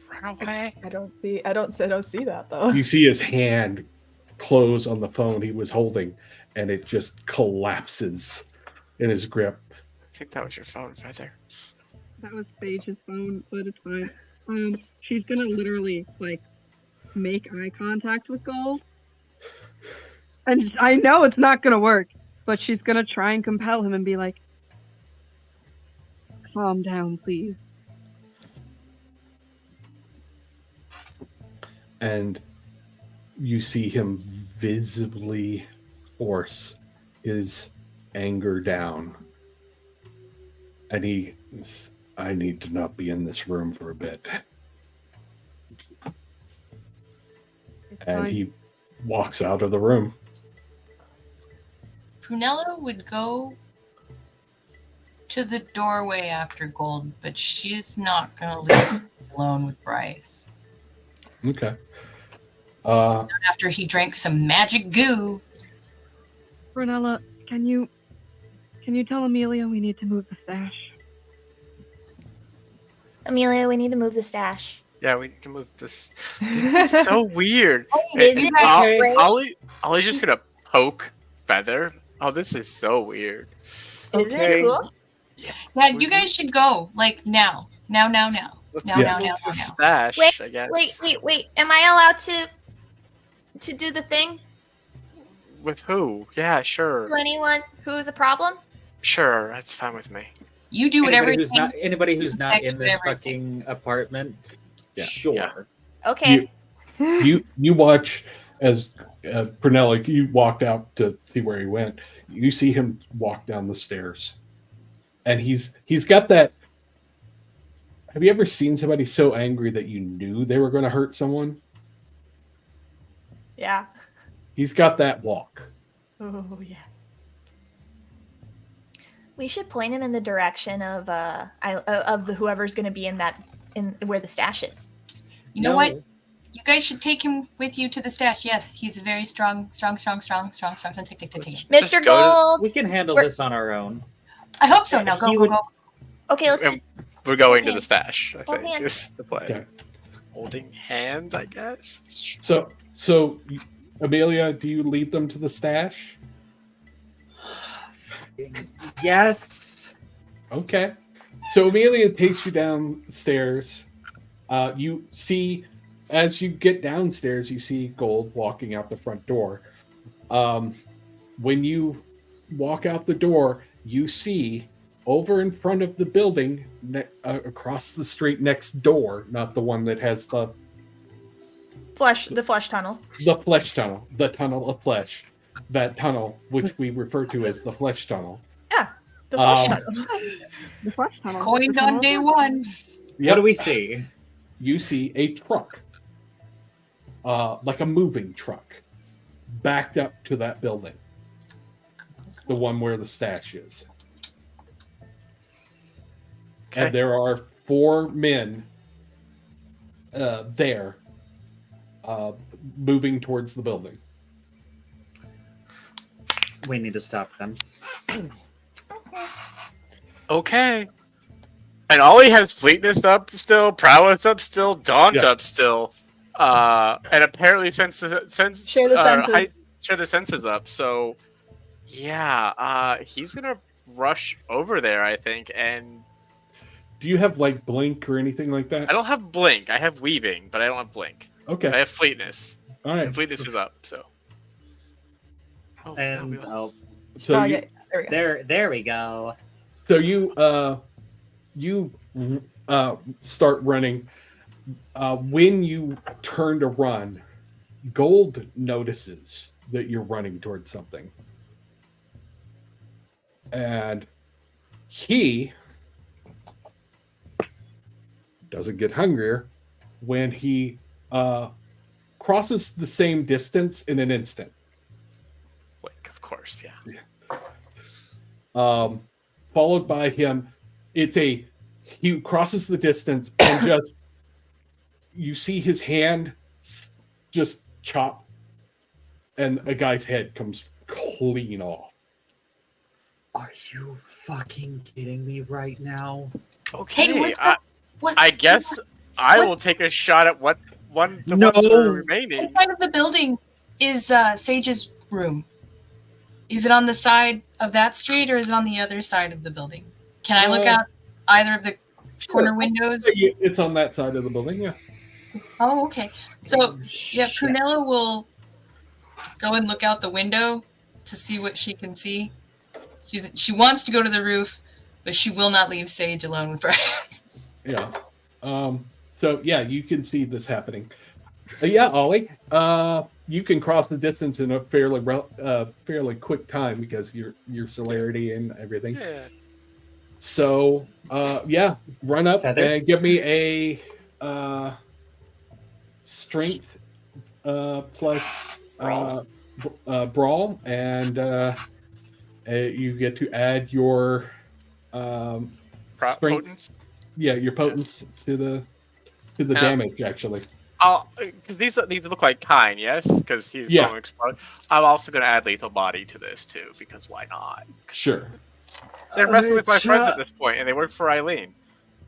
Run away. I don't see that though. You see his hand close on the phone he was holding, and it just collapses in his grip. I think that was your phone, Feather. That was Paige's phone, but it's fine. She's gonna literally like make eye contact with Gold, and I know it's not gonna work, but she's gonna try and compel him and be like, "Calm down, please." And you see him visibly force his anger down. And I need to not be in this room for a bit. And he walks out of the room. Prunella would go to the doorway after Gold, but she's not going to leave alone with Bryce. Okay. Not after he drank some magic goo. Prunella, can you tell Amelia we need to move the stash? Amelia, we need to move the stash. Yeah, we can move this. This is so weird. Is it great? Ollie's just gonna poke Feather. Oh, this is so weird. Isn't it cool? Yeah, you guys should go. Like now. Now. Let's Now. move the stash, Wait, I guess. Wait. Am I allowed to do the thing? With who? Yeah, sure. To anyone who's a problem? Sure, that's fine with me. You do whatever Anybody who's not in this Whatever. fucking apartment. Yeah. Sure. Yeah. Okay. You watch as Prunella, you walked out to see where he went. You see him walk down the stairs. And he's got that. Have you ever seen somebody so angry that you knew they were going to hurt someone? Yeah. He's got that walk. Oh yeah. We should point him in the direction of the whoever's going to be in where the stash is. You know what? You guys should take him with you to the stash. Yes, he's a very strong. Take him. Mr. Gold. We can handle this on our own. I hope so. Now go. Okay, let's. We're going to Okay. the stash, I Hold think, hands. is the plan. Okay. Holding hands, I guess. So Amelia, do you lead them to the stash? Yes. Okay. So Amelia takes you downstairs. You see, as you get downstairs, you see Gold walking out the front door. When you walk out the door, you see over in front of the building, across the street next door, not the one that has the flesh tunnel. The flesh tunnel, the tunnel of flesh. That tunnel, which we refer to as the flesh tunnel. Yeah. The flesh tunnel. The flesh tunnel. Coined on day one. What do we see? You see a truck, like a moving truck, backed up to that building. The one where the stash is. Okay. And there are 4 men there, moving towards the building. We need to stop them. Okay. And Ollie has fleetness up still, prowess up still, daunt up still. And apparently share the senses up. So yeah, he's gonna rush over there, I think. And do you have like blink or anything like that? I don't have blink. I have weaving, but I don't have blink. Okay. I have fleetness. All right. And fleetness is up, so. And So there we go. So you start running. When you turn to run, Gold notices that you're running towards something, and he doesn't get hungrier when he crosses the same distance in an instant. Like, of course, yeah. Followed by him, he crosses the distance and just you see his hand just chop, and a guy's head comes clean off. Are you fucking kidding me right now? Okay, Hey, what's that? What? I guess I will take a shot at the ones that are remaining. What side of the building is Sage's room? Is it on the side of that street, or is it on the other side of the building? Can I look out either of the corner windows? It's on that side of the building, yeah. Oh, okay. So, yeah, Prunella will go and look out the window to see what she can see. She wants to go to the roof, but she will not leave Sage alone with Bryce. Yeah. So yeah, you can see this happening. Yeah, Ollie. You can cross the distance in a fairly quick time because your celerity and everything. Yeah. So yeah, run up and give me a strength plus brawl, and you get to add your strength. Potence? Yeah, your potence to the damage actually. Because these look like kind, yes? Because he's so exploded. I'm also going to add lethal body to this too, because why not? Sure. They're messing with my friends at this point, and they work for Eileen.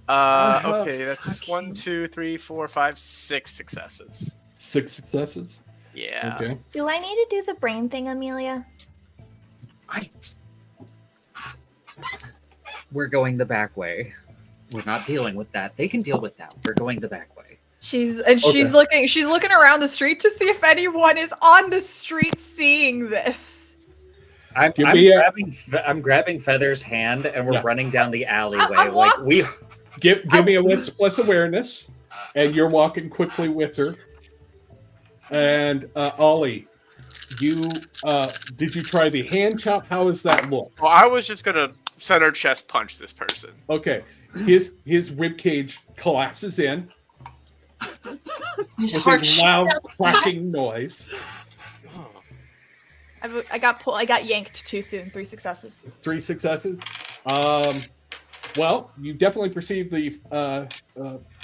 Okay, that's 1, 2, 3, 4, 5, 6 successes. 6 successes? Yeah. Okay. Do I need to do the brain thing, Amelia? We're going the back way. We're not dealing with that. They can deal with that. We're going the back way. She's looking around the street to see if anyone is on the street seeing this. I'm grabbing Feather's hand and we're running down the alleyway. Give me a wits plus awareness, and you're walking quickly with her. And Ollie, did you try the hand chop? How does that look? Well, I was just gonna center chest punch this person. Okay, his rib cage collapses in with a loud cracking noise. I got yanked too soon. 3 successes. 3 successes. Well, you definitely perceive the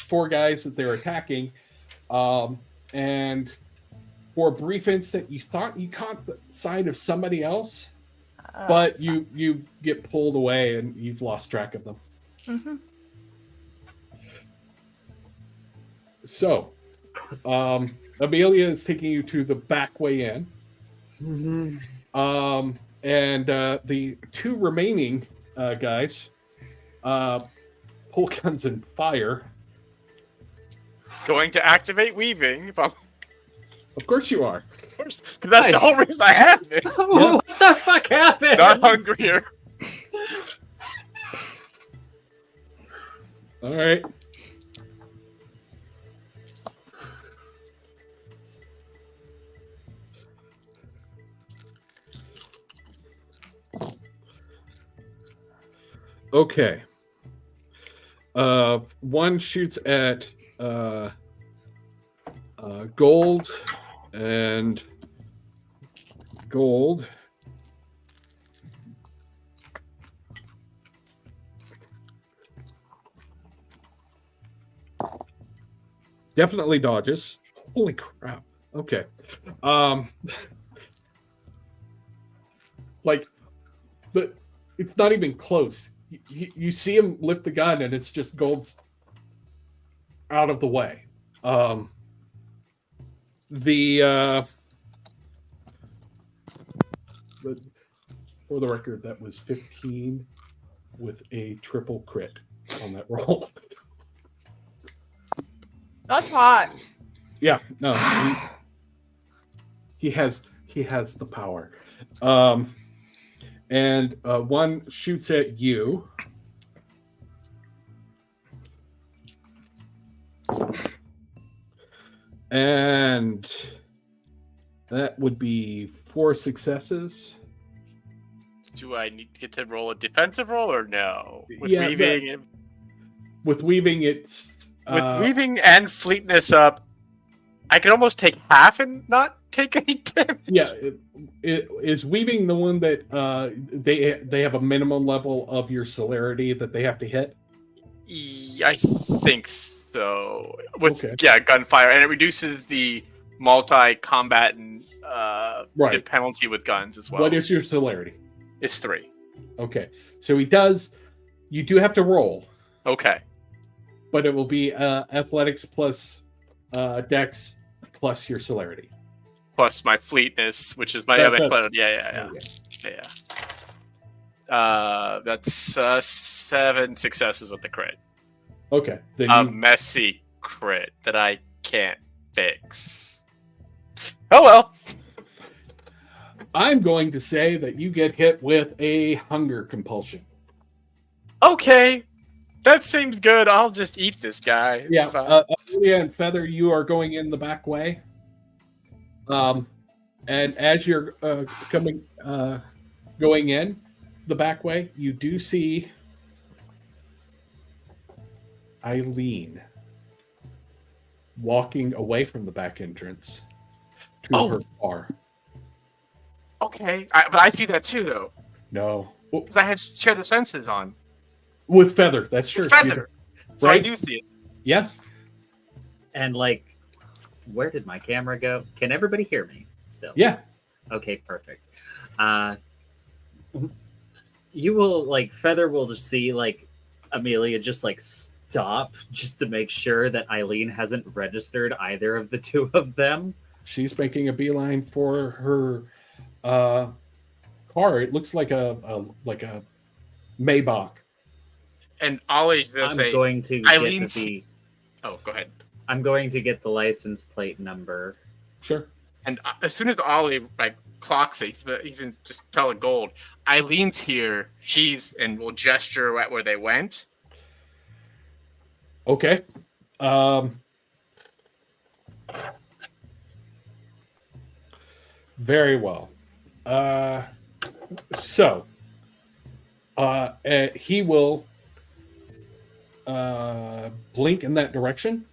4 guys that they're attacking, and for a brief instant, you thought you caught the side of somebody else, but you get pulled away and you've lost track of them. Mm-hmm. So, Amelia is taking you to the back way in. Mm-hmm. And the 2 remaining guys pull guns and fire. Going to activate weaving. Of course you are. Of course, because that's the whole reason I have this. What the fuck happened? Not hungrier. All right. Okay. One shoots at gold and gold. Definitely dodges. Holy crap. Okay. Like, but it's not even close. You see him lift the gun and it's just gold's out of the way. For the record, that was 15 with a triple crit on that roll. That's hot. Yeah, no, he has the power. And one shoots at you. And that would be 4 successes. Do I need to get to roll a defensive roll or no? With Yeah, weaving, with weaving, it's with weaving and fleetness up, I can almost take half and not take any damage. Yeah, it is weaving the one that they have a minimum level of your celerity that they have to hit. I think So with Okay. gunfire, and it reduces the multi-combat and Right. the penalty with guns as well. What is your celerity? It's 3. Okay. So he does. You do have to roll, Okay. but it will be athletics plus dex plus your celerity. Plus my fleetness, which is my yeah. That's 7 successes with the crit. Okay. Then A you, messy crit that I can't fix. Oh well. I'm going to say that you get hit with a hunger compulsion. Okay. That seems good. I'll just eat this guy. It's fine. Amelia and Feather, you are going in the back way. And as you're going in the back way, you do see Eileen walking away from the back entrance to her car. Okay. But I see that too, though. No. Because I had share the senses on. With Feather, that's true. Feather. So Right? I do see it. Yeah. And like, where did my camera go? Can everybody hear me still? Yeah. Okay, perfect. You will like Feather will just see like Amelia just like stop just to make sure that Eileen hasn't registered either of the two of them. She's making a beeline for her car. It looks like a Maybach. And Ollie will I'm say, going to Eileen's... get the. Oh, go ahead. I'm going to get the license plate number. Sure. And as soon as Ollie like clocks it, he's in just tell it gold. Eileen's here. And will gesture at where they went. Okay. Very well. So he will blink in that direction.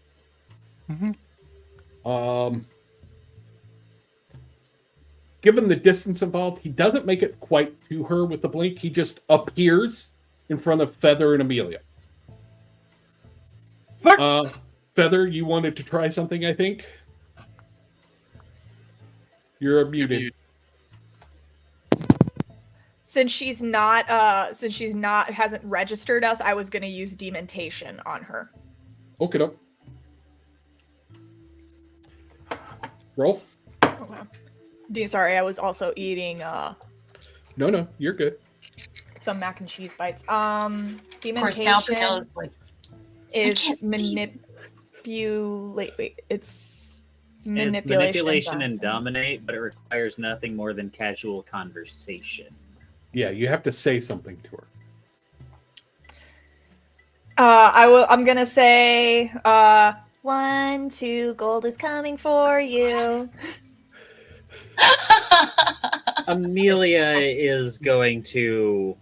Given the distance involved, he doesn't make it quite to her with the blink. He just appears in front of Feather and Amelia. Feather, you wanted to try something, I think? You're muted. Since she's not hasn't registered us, I was gonna use dementation on her. Okay, no. Roll. Oh, wow. Sorry, I was also eating No, you're good. some mac and cheese bites. Of course, Dementation now Prunella's like, is It's manipulation and dominate, but it requires nothing more than casual conversation. Yeah, you have to say something to her. I'm gonna say 1, 2, gold is coming for you. Amelia is going to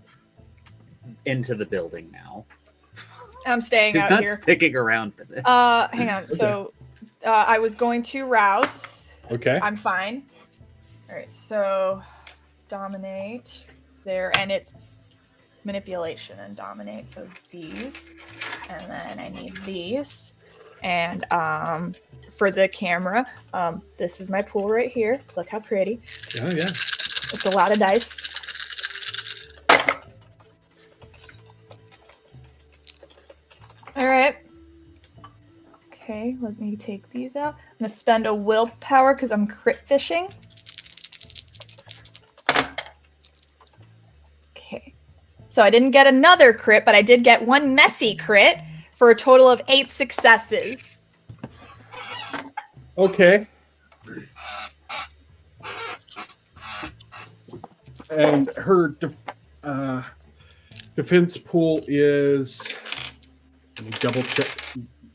into the building now. I'm staying She's out not here. sticking around for this. Hang on. Okay. So I was going to rouse. Okay. I'm fine. All right. So dominate there, and it's manipulation and dominate. So these, and then I need these, and for the camera, this is my pool right here. Look how pretty. Oh, yeah. It's a lot of dice. All right. Okay, let me take these out. I'm gonna spend a willpower because I'm crit fishing. Okay. So I didn't get another crit, but I did get one messy crit for a total of 8 successes. Okay. And her defense pool is. Let me double check,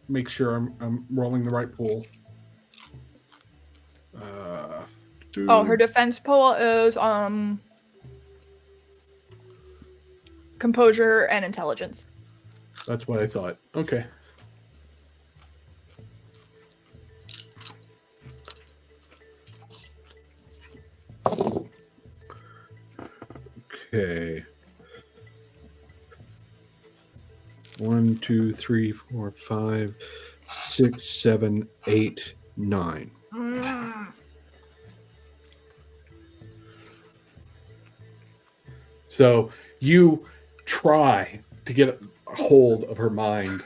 make sure I'm rolling the right pool. Her defense pool is composure and intelligence. That's what I thought. Okay. Okay. 1, 2, 3, 4, 5, 6, 7, 8, 9. So you try to get a hold of her mind,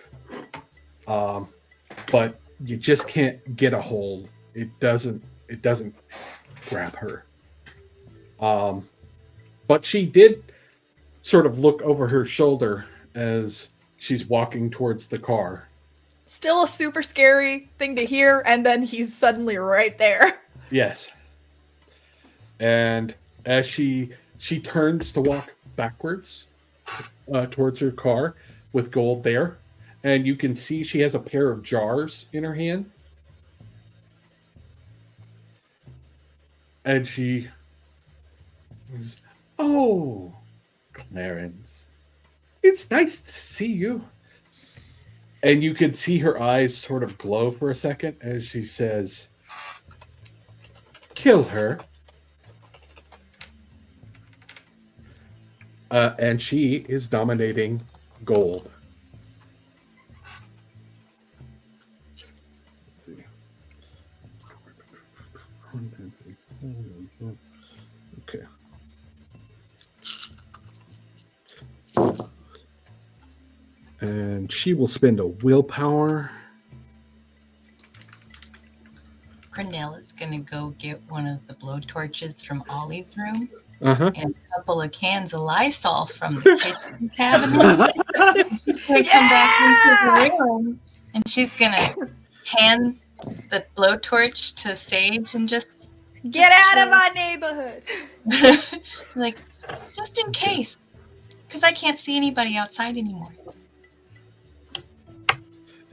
but you just can't get a hold. It doesn't grab her. But she did sort of look over her shoulder as she's walking towards the car. Still a super scary thing to hear, and then he's suddenly right there. Yes. And as she turns to walk backwards towards her car with Gold there, and you can see she has a pair of jars in her hand. And she was, "Oh, Clarence, it's nice to see you." And you can see her eyes sort of glow for a second as she says, "Kill her." And she is dominating Gold. Okay. And she will spend a willpower. Prunella's gonna go get one of the blowtorches from Ollie's room Uh-huh. and a couple of cans of Lysol from the kitchen cabinet. She's gonna come back into the room and she's gonna hand the blowtorch to Sage and just Get out of my neighborhood! like, just in case, because I can't see anybody outside anymore.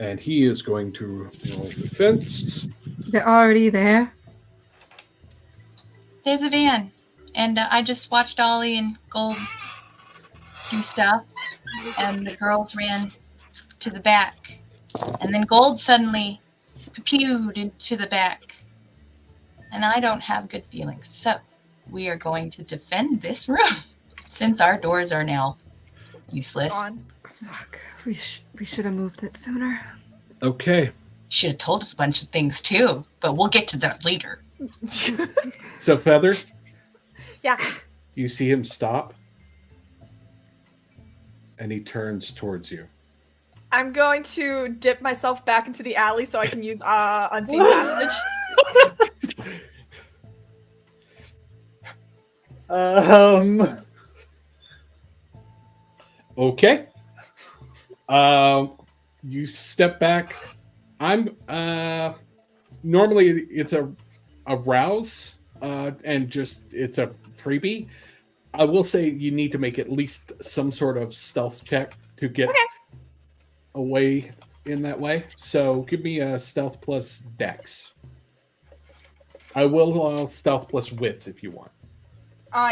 And he is going to roll defense. They're already there. There's a van, and I just watched Ollie and Gold do stuff, and the girls ran to the back, and then Gold suddenly pewed into the back, and I don't have good feelings. So we are going to defend this room since our doors are now useless. Fuck. We should have moved it sooner. Okay. Should have told us a bunch of things too, but we'll get to that later. So, Feather, Yeah. you see him stop, and he turns towards you. I'm going to dip myself back into the alley so I can use Unseen Passage. Okay. You step back. I'm normally it's a rouse and just it's a freebie. I will say you need to make at least some sort of stealth check to get away in that way. So give me a stealth plus dex. I will allow stealth plus wits if you want.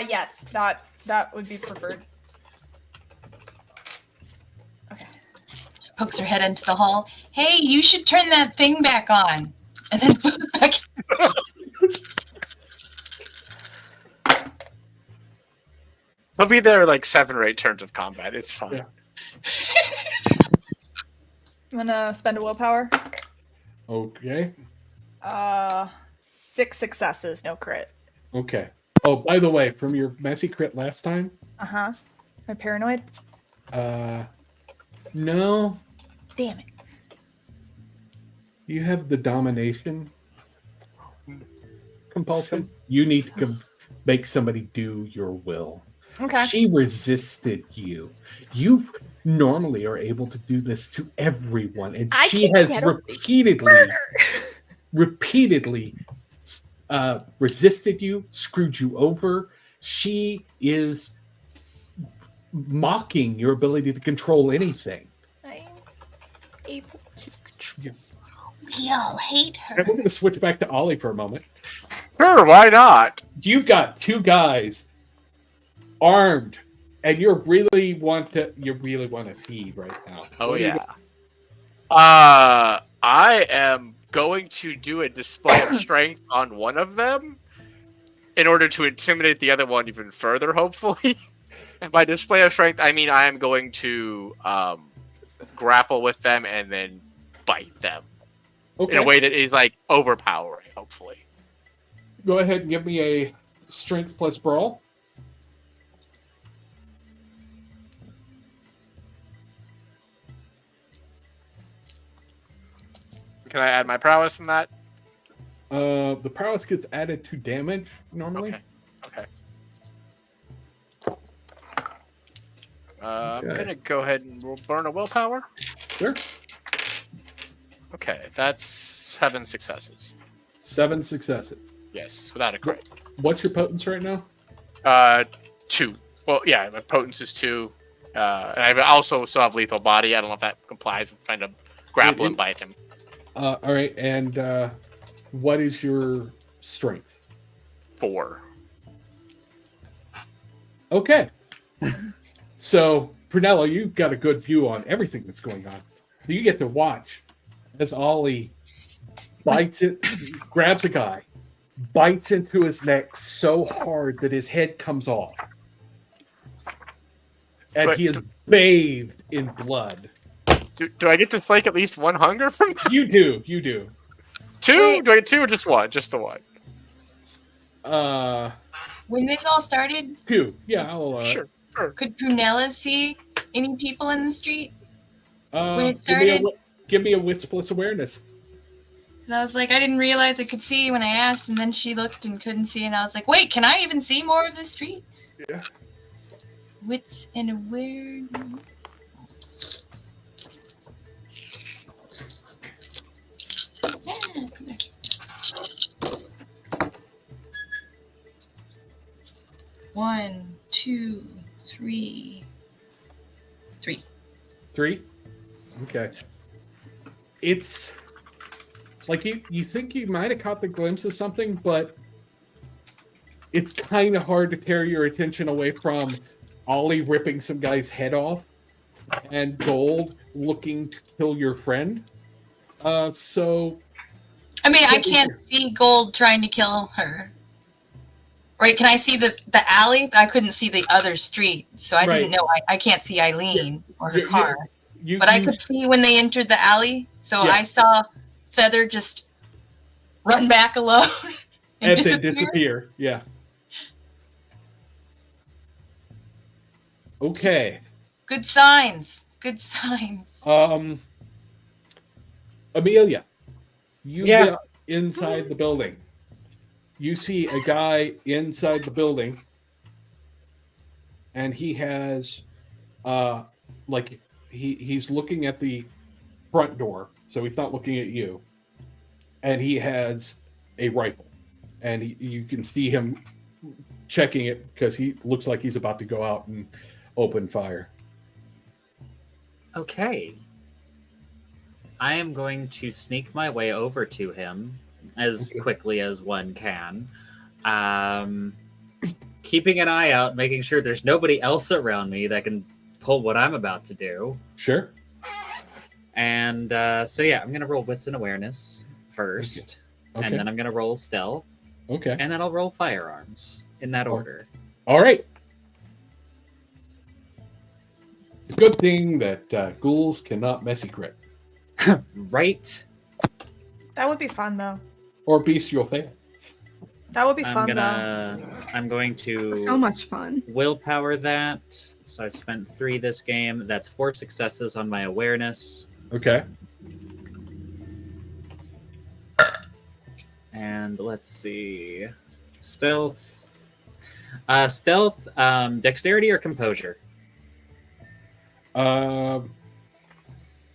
Yes, that would be preferred. She pokes her head into the hall. Hey, you should turn that thing back on. And then put it back. He'll be there like 7 or 8 turns of combat. It's fine. Yeah. I'm gonna spend a willpower. Okay. 6 successes, no crit. Okay. Oh, by the way, from your messy crit last time, Am I paranoid? no, Damn it. you have the domination compulsion. You need to make somebody do your will. Okay. She resisted you. You normally are able to do this to everyone, and I she can has get away repeatedly resisted you, screwed you over. She is mocking your ability to control anything. I'm able to control. We all hate her. And we're going to switch back to Ollie for a moment. Sure, why not? You've got 2 guys armed, and you really want to feed right now. Oh What do you yeah. I am going to do a display of strength on one of them in order to intimidate the other one even further, hopefully. And by display of strength, I mean I am going to grapple with them and then bite them. Okay. in a way that is like overpowering. Hopefully. Go ahead and give me a strength plus brawl. Can I add my prowess in that? The prowess gets added to damage normally. Okay. I'm Okay. gonna go ahead and burn a willpower. Sure. Okay, that's 7 successes. 7 successes. Yes, without a crit. What's your potence right now? 2. Well, yeah, my potence is 2. And I also still have lethal body. I don't know if that complies with trying to grapple and bite him. All right, and what is your strength? 4. Okay. So, Prunella, you've got a good view on everything that's going on. So you get to watch as Ollie bites it, grabs a guy, bites into his neck so hard that his head comes off. And But- he is bathed in blood. Do I get to slake at least 1 hunger from that? You do. 2? Wait. Do I get 2 or just 1? Just the 1. When this all started, 2. Yeah, I'll Sure. could Prunella see any people in the street? When it started- give me a wits plus awareness. 'Cause I was like, I didn't realize I could see when I asked, and then she looked and couldn't see, and I was like, wait, can I even see more of the street? Yeah. Wits and awareness. Yeah, come back here. 1, 2, 3. 3? Okay. It's like you think you might have caught the glimpse of something, but it's kind of hard to tear your attention away from Ollie ripping some guy's head off and Gold looking to kill your friend. So I mean, I can't see Gold trying to kill her. Right? Can I see the alley? I couldn't see the other street, so I didn't know. I can't see Eileen or her car. But I could see when they entered the alley, so Yeah. I saw Feather just run back alone and then disappear. Yeah. Okay. Good signs. Good signs. Amelia, you Yeah. get inside the building. You see a guy inside the building, and he has, he's looking at the front door, so he's not looking at you, and he has a rifle, and you can see him checking it because he looks like he's about to go out and open fire. Okay. I am going to sneak my way over to him as quickly as one can. Keeping an eye out, making sure there's nobody else around me that can pull what I'm about to do. Sure. And so yeah, I'm going to roll wits and awareness first. Okay. And then I'm going to roll stealth. Okay. And then I'll roll firearms in that order. All right. Good thing that ghouls cannot messy crit. Right. That would be fun, though. Or bestial fail. That would be fun, I'm going to So much fun. willpower that. So I spent 3 this game. That's 4 successes on my awareness. Okay. And let's see. Stealth. Dexterity or composure?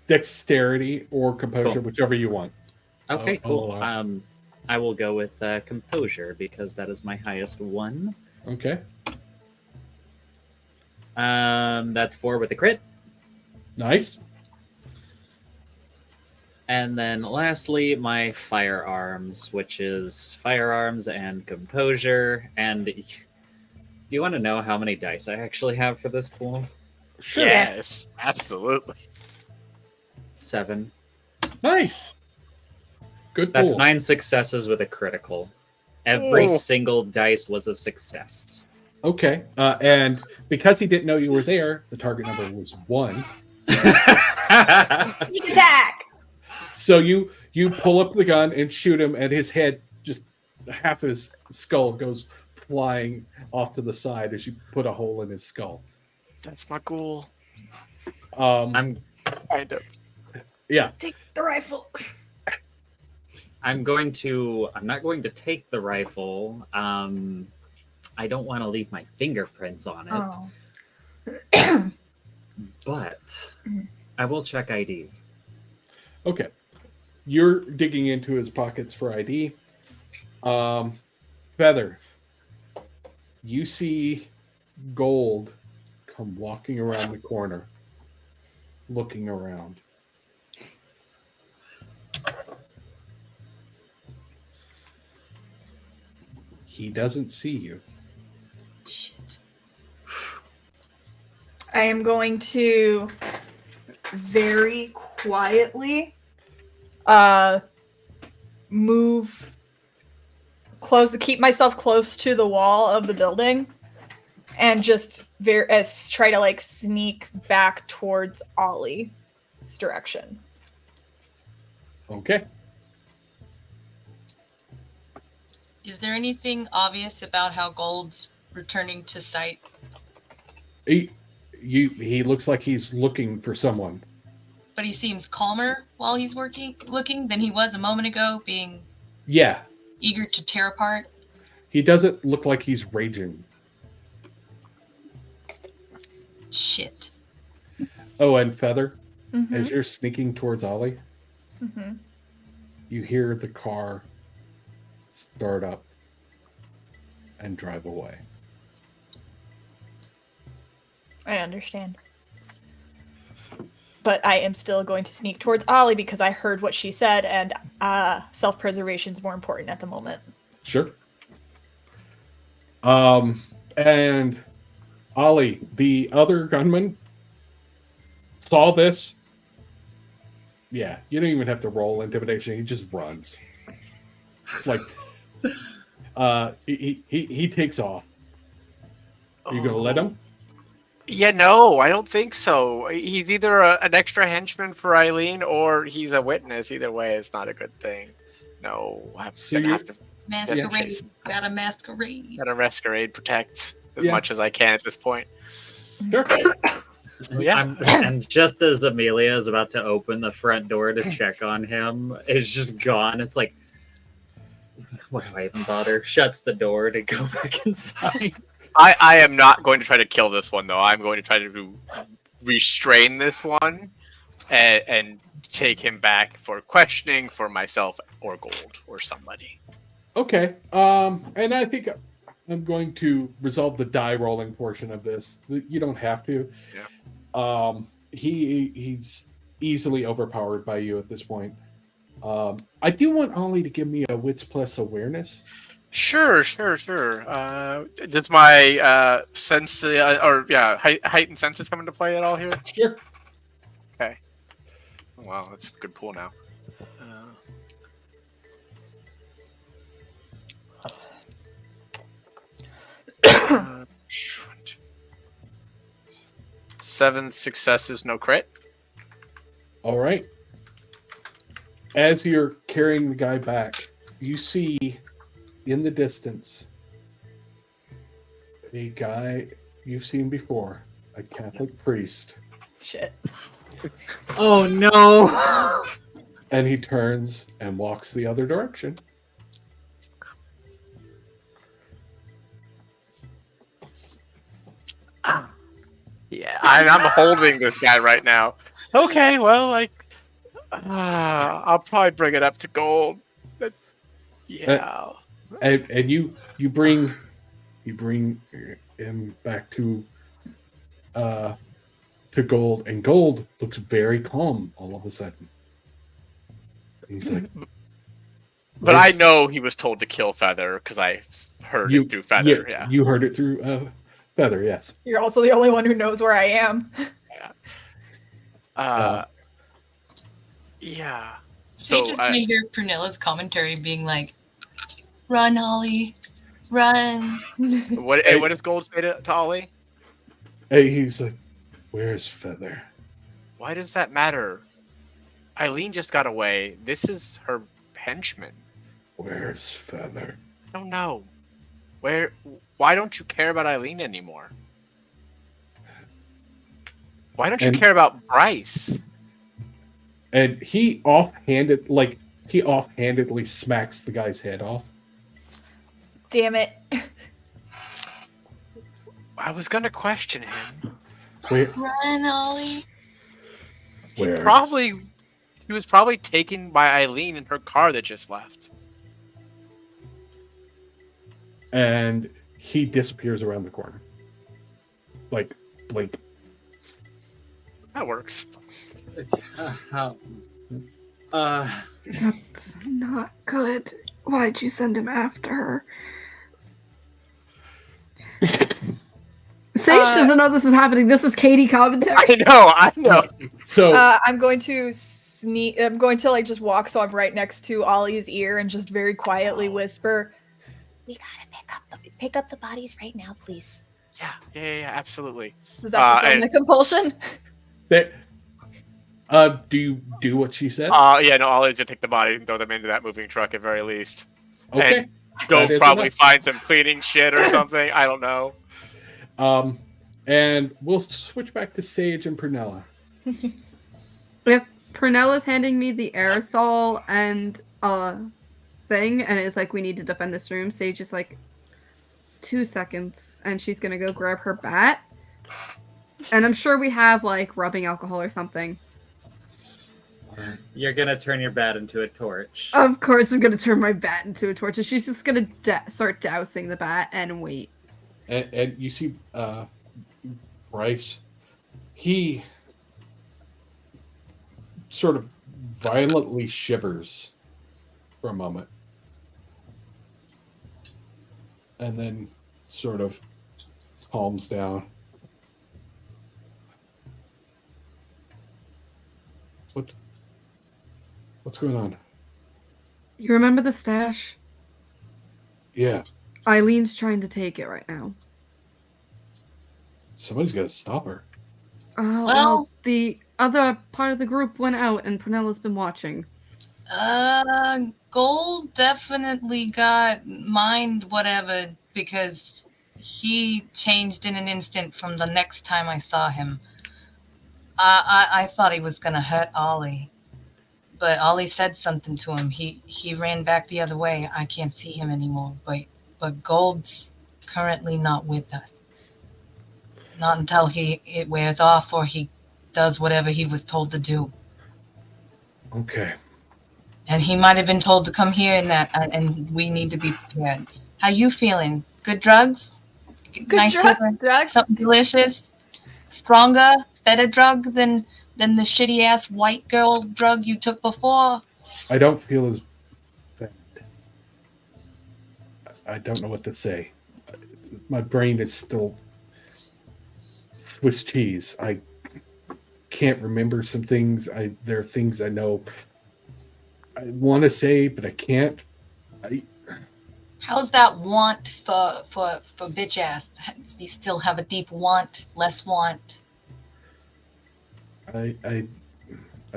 Dexterity or composure, Cool. whichever you want. Okay, I'll cool. allow. I will go with composure because that is my highest one. Okay. That's 4 with a crit. Nice. And then lastly, my firearms, which is firearms and composure. And do you want to know how many dice I actually have for this pool? Sure. Yes, absolutely. 7. Nice. Good That's pool. 9 successes with a critical. Every Oh. single dice was a success. Okay. And because he didn't know you were there, the target number was 1. Sneak attack! So you You pull up the gun and shoot him, and his head, just half his skull, goes flying off to the side as you put a hole in his skull. That's my ghoul. I'm Kind of. Yeah. Take the rifle. I'm not going to take the rifle. I don't want to leave my fingerprints on it. Oh. But I will check ID. Okay. You're digging into his pockets for ID. Feather, you see Gold come walking around the corner, looking around. He doesn't see you. Shit. I am going to very quietly move close to keep myself close to the wall of the building and just try to like sneak back towards Ollie's direction. Okay. Is there anything obvious about how Gold's returning to sight? He looks like he's looking for someone. But he seems calmer while he's looking than he was a moment ago, being eager to tear apart. He doesn't look like he's raging. Shit. Oh, and Feather, Mm-hmm. as you're sneaking towards Ollie, Mm-hmm. you hear the car start up and drive away. I understand. But I am still going to sneak towards Ollie because I heard what she said, and self-preservation is more important at the moment. Sure. And Ollie, the other gunman, saw this. Yeah, you don't even have to roll intimidation. He just runs. Like, he takes off. Are you gonna let him? Yeah, no, I don't think so. He's either an extra henchman for Eileen or he's a witness. Either way, it's not a good thing. No, I'm gonna have to Masquerade. Gotta masquerade. gotta masquerade protect as Yeah. much as I can at this point. Sure. Yeah. And just as Amelia is about to open the front door to check on him, it's just gone. It's like, why do I even bother? Shuts the door to go back inside. I am not going to try to kill this one, though. I'm going to try to restrain this one and take him back for questioning for myself or Gold or somebody. Okay. And I think I'm going to resolve the die rolling portion of this. You don't have to. Yeah. He's easily overpowered by you at this point. I do want Ollie to give me a wits plus awareness. Sure. Does my sense heightened senses come into play at all here? Sure. Okay. Oh, wow, that's a good pool now. 7 successes, no crit. All right. As you're carrying the guy back, you see in the distance a guy you've seen before, a Catholic priest. Shit. Oh no! And he turns and walks the other direction. Yeah, I'm holding this guy right now. Okay, well, I'll probably bring it up to Gold. But, yeah. And you bring him back to Gold, and Gold looks very calm all of a sudden. He's like, but I know he was told to kill Feather because I heard it through Feather. Yeah, you heard it through Feather. Yes. You're also the only one who knows where I am. Yeah. So you just gonna hear Prunella's commentary being like, "Run, Ollie, run." What does Gold say to Ollie? Hey, he's like, "Where's Feather?" Why does that matter? Eileen just got away. This is her henchman. Where's Feather? I don't know. Why don't you care about Eileen anymore? Why don't you care about Bryce? And he offhandedly smacks the guy's head off. Damn it. I was gonna question him. Run, Ollie. He was probably taken by Eileen in her car that just left. And he disappears around the corner. Like, blink. That works. That's not good. Why'd you send him after her? Sage doesn't know this is happening. This is Katie commentary. I know. So I'm going to sneak. I'm going to just walk so I'm right next to Ollie's ear and just very quietly whisper, "We gotta pick up the bodies right now, please." Yeah, absolutely. Does that fulfill the compulsion? Do you do what she said? Yeah, no, Ollie's gonna take the body and throw them into that moving truck at very least. Okay. And go probably find some cleaning shit or something. I don't know. And we'll switch back to Sage and Prunella. If Prunella's handing me the aerosol and thing, and it's like, we need to defend this room, Sage is like, 2 seconds, and she's gonna go grab her bat. And I'm sure we have rubbing alcohol or something. You're gonna turn your bat into a torch. Of course I'm gonna turn my bat into a torch, and she's just gonna start dousing the bat and wait. And you see Bryce, he sort of violently shivers for a moment. And then sort of calms down. What's going on? You remember the stash? Yeah. Eileen's trying to take it right now. Somebody's got to stop her. Well, the other part of the group went out, and Prunella's been watching. Gold definitely got mind whatever, because he changed in an instant from the next time I saw him. I thought he was gonna hurt Ollie, but Ollie said something to him. He ran back the other way. I can't see him anymore, but Gold's currently not with us. Not until it wears off or he does whatever he was told to do. Okay. And he might have been told to come here and we need to be prepared. How you feeling? Good drugs? Good drugs? Something delicious? Stronger? Better drug than the shitty ass white girl drug you took before? I don't feel as bad. I don't know what to say. My brain is still Swiss cheese. I can't remember some things. There are things I know I want to say, but I can't. How's that want for bitch ass? Do you still have a deep want, less want? I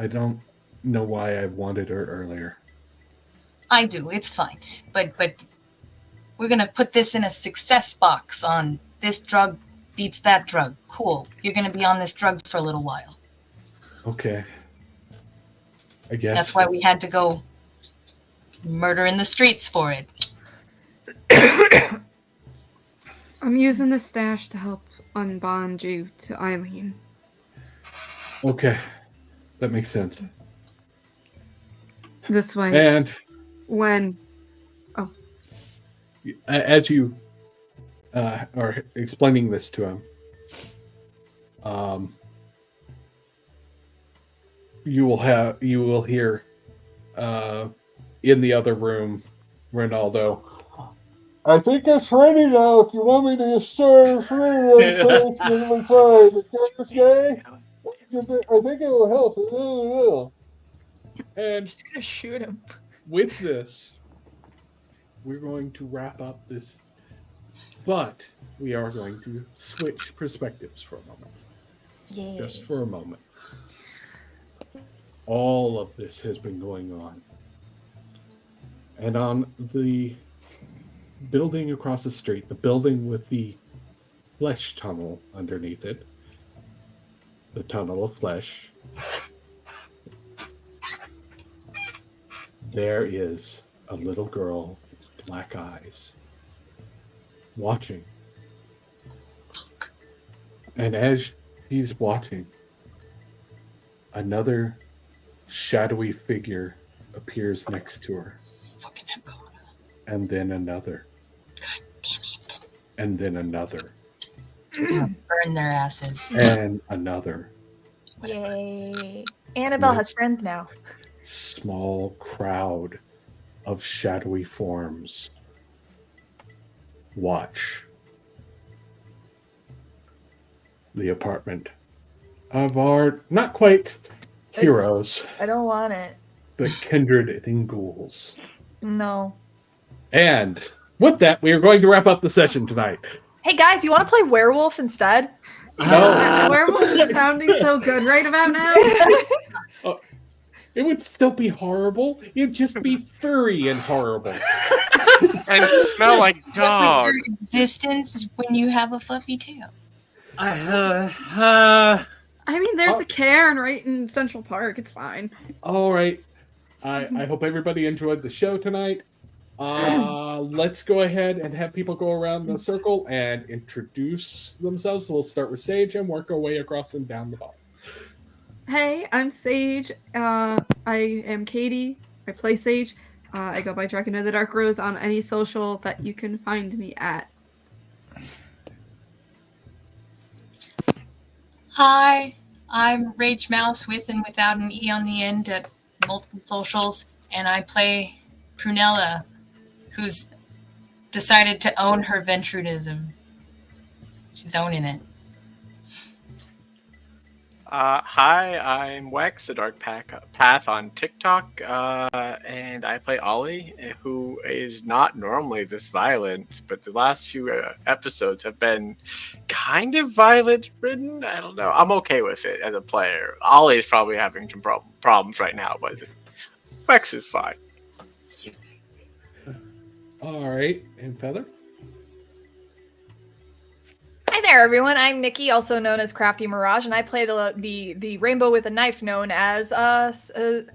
don't know why I wanted her earlier. I do. It's fine. But we're gonna put this in a success box on this drug beats that drug. Cool. You're gonna be on this drug for a little while. Okay. I guess. That's why we had to go murder in the streets for it. I'm using the stash to help unbond you to Eileen. Okay. That makes sense. This way. And when... Oh. As you are explaining this to him, you will hear in the other room, Ronaldo. I think it's ready now. If you want me to just start free, so it's really fine. Okay? I think it will help. It really will. And I'm just gonna shoot him. With this, we're going to wrap up this, but we are going to switch perspectives for a moment. Yay. Just for a moment. all of this has been going on. And on the building across the street, the building with the flesh tunnel underneath it, the tunnel of flesh, there is a little girl with black eyes watching. And as she's watching, another shadowy figure appears next to her. And then another. God damn it. And then another. Burn their asses. And another. Yay. Annabelle has friends now. Small crowd of shadowy forms watch the apartment of our not quite heroes, I don't want it. but Kindred and ghouls. No. And with that, we are going to wrap up the session tonight. Hey guys, you want to play werewolf instead? No. Werewolf is sounding so good right about now. It would still be horrible. It'd just be furry and horrible. And smell like What dog. with your existence when you have a fluffy tail? I mean, there's a cairn right in Central Park. It's fine. All right. I hope everybody enjoyed the show tonight. Let's go ahead and have people go around the circle and introduce themselves. So we'll start with Sage and work our way across and down the bottom. Hey, I'm Sage. I am Katie. I play Sage. I go by DragonOfTheDarkRose on any social that you can find me at. Hi, I'm RageMouxe with and without an E on the end at multiple socials, and I play Prunella, who's decided to own her ventrudism. She's owning it. Hi, I'm Wex, a Dark Path on TikTok, and I play Ollie, who is not normally this violent, but the last few episodes have been kind of violent-ridden. I don't know. I'm okay with it as a player. Ollie is probably having some problems right now, but Wex is fine. All right. And Feather? Hi there, everyone. I'm Nikki, also known as Crafty Mirage, and I play the rainbow with a knife known as Feather.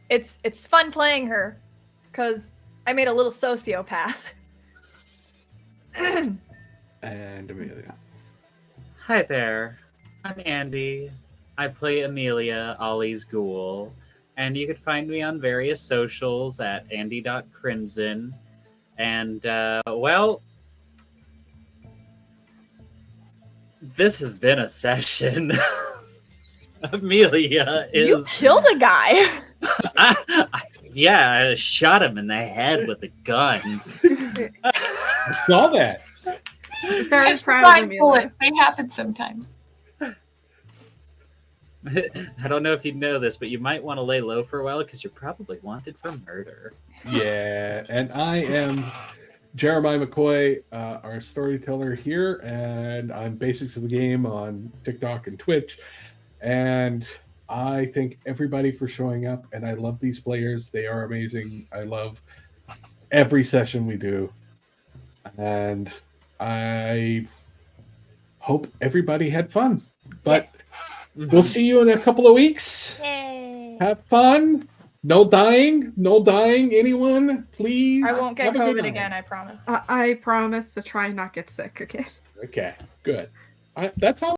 It's fun playing her because I made a little sociopath. And Amelia. Hi there. I'm Andi. I play Amelia, Ollie's ghoul. And you can find me on various socials at Andi.Crimson. And, well, this has been a session. Amelia is... You killed a guy! Yeah, I shot him in the head with a gun. I saw that. Very Just proud of surprise Amelia. bullets. They happen sometimes. I don't know if you know this, but you might want to lay low for a while because you're probably wanted for murder. Yeah, and I am Jeremiah McCoy, our storyteller here, and I'm Basics of the Game on TikTok and Twitch. And I thank everybody for showing up, and I love these players. They are amazing. I love every session we do. And I hope everybody had fun. But we'll see you in a couple of weeks. Yay. Have fun. No dying. No dying. Anyone, please. I won't get Have a good COVID night. again, I promise. I promise to try and not get sick again. Okay, good. That's all.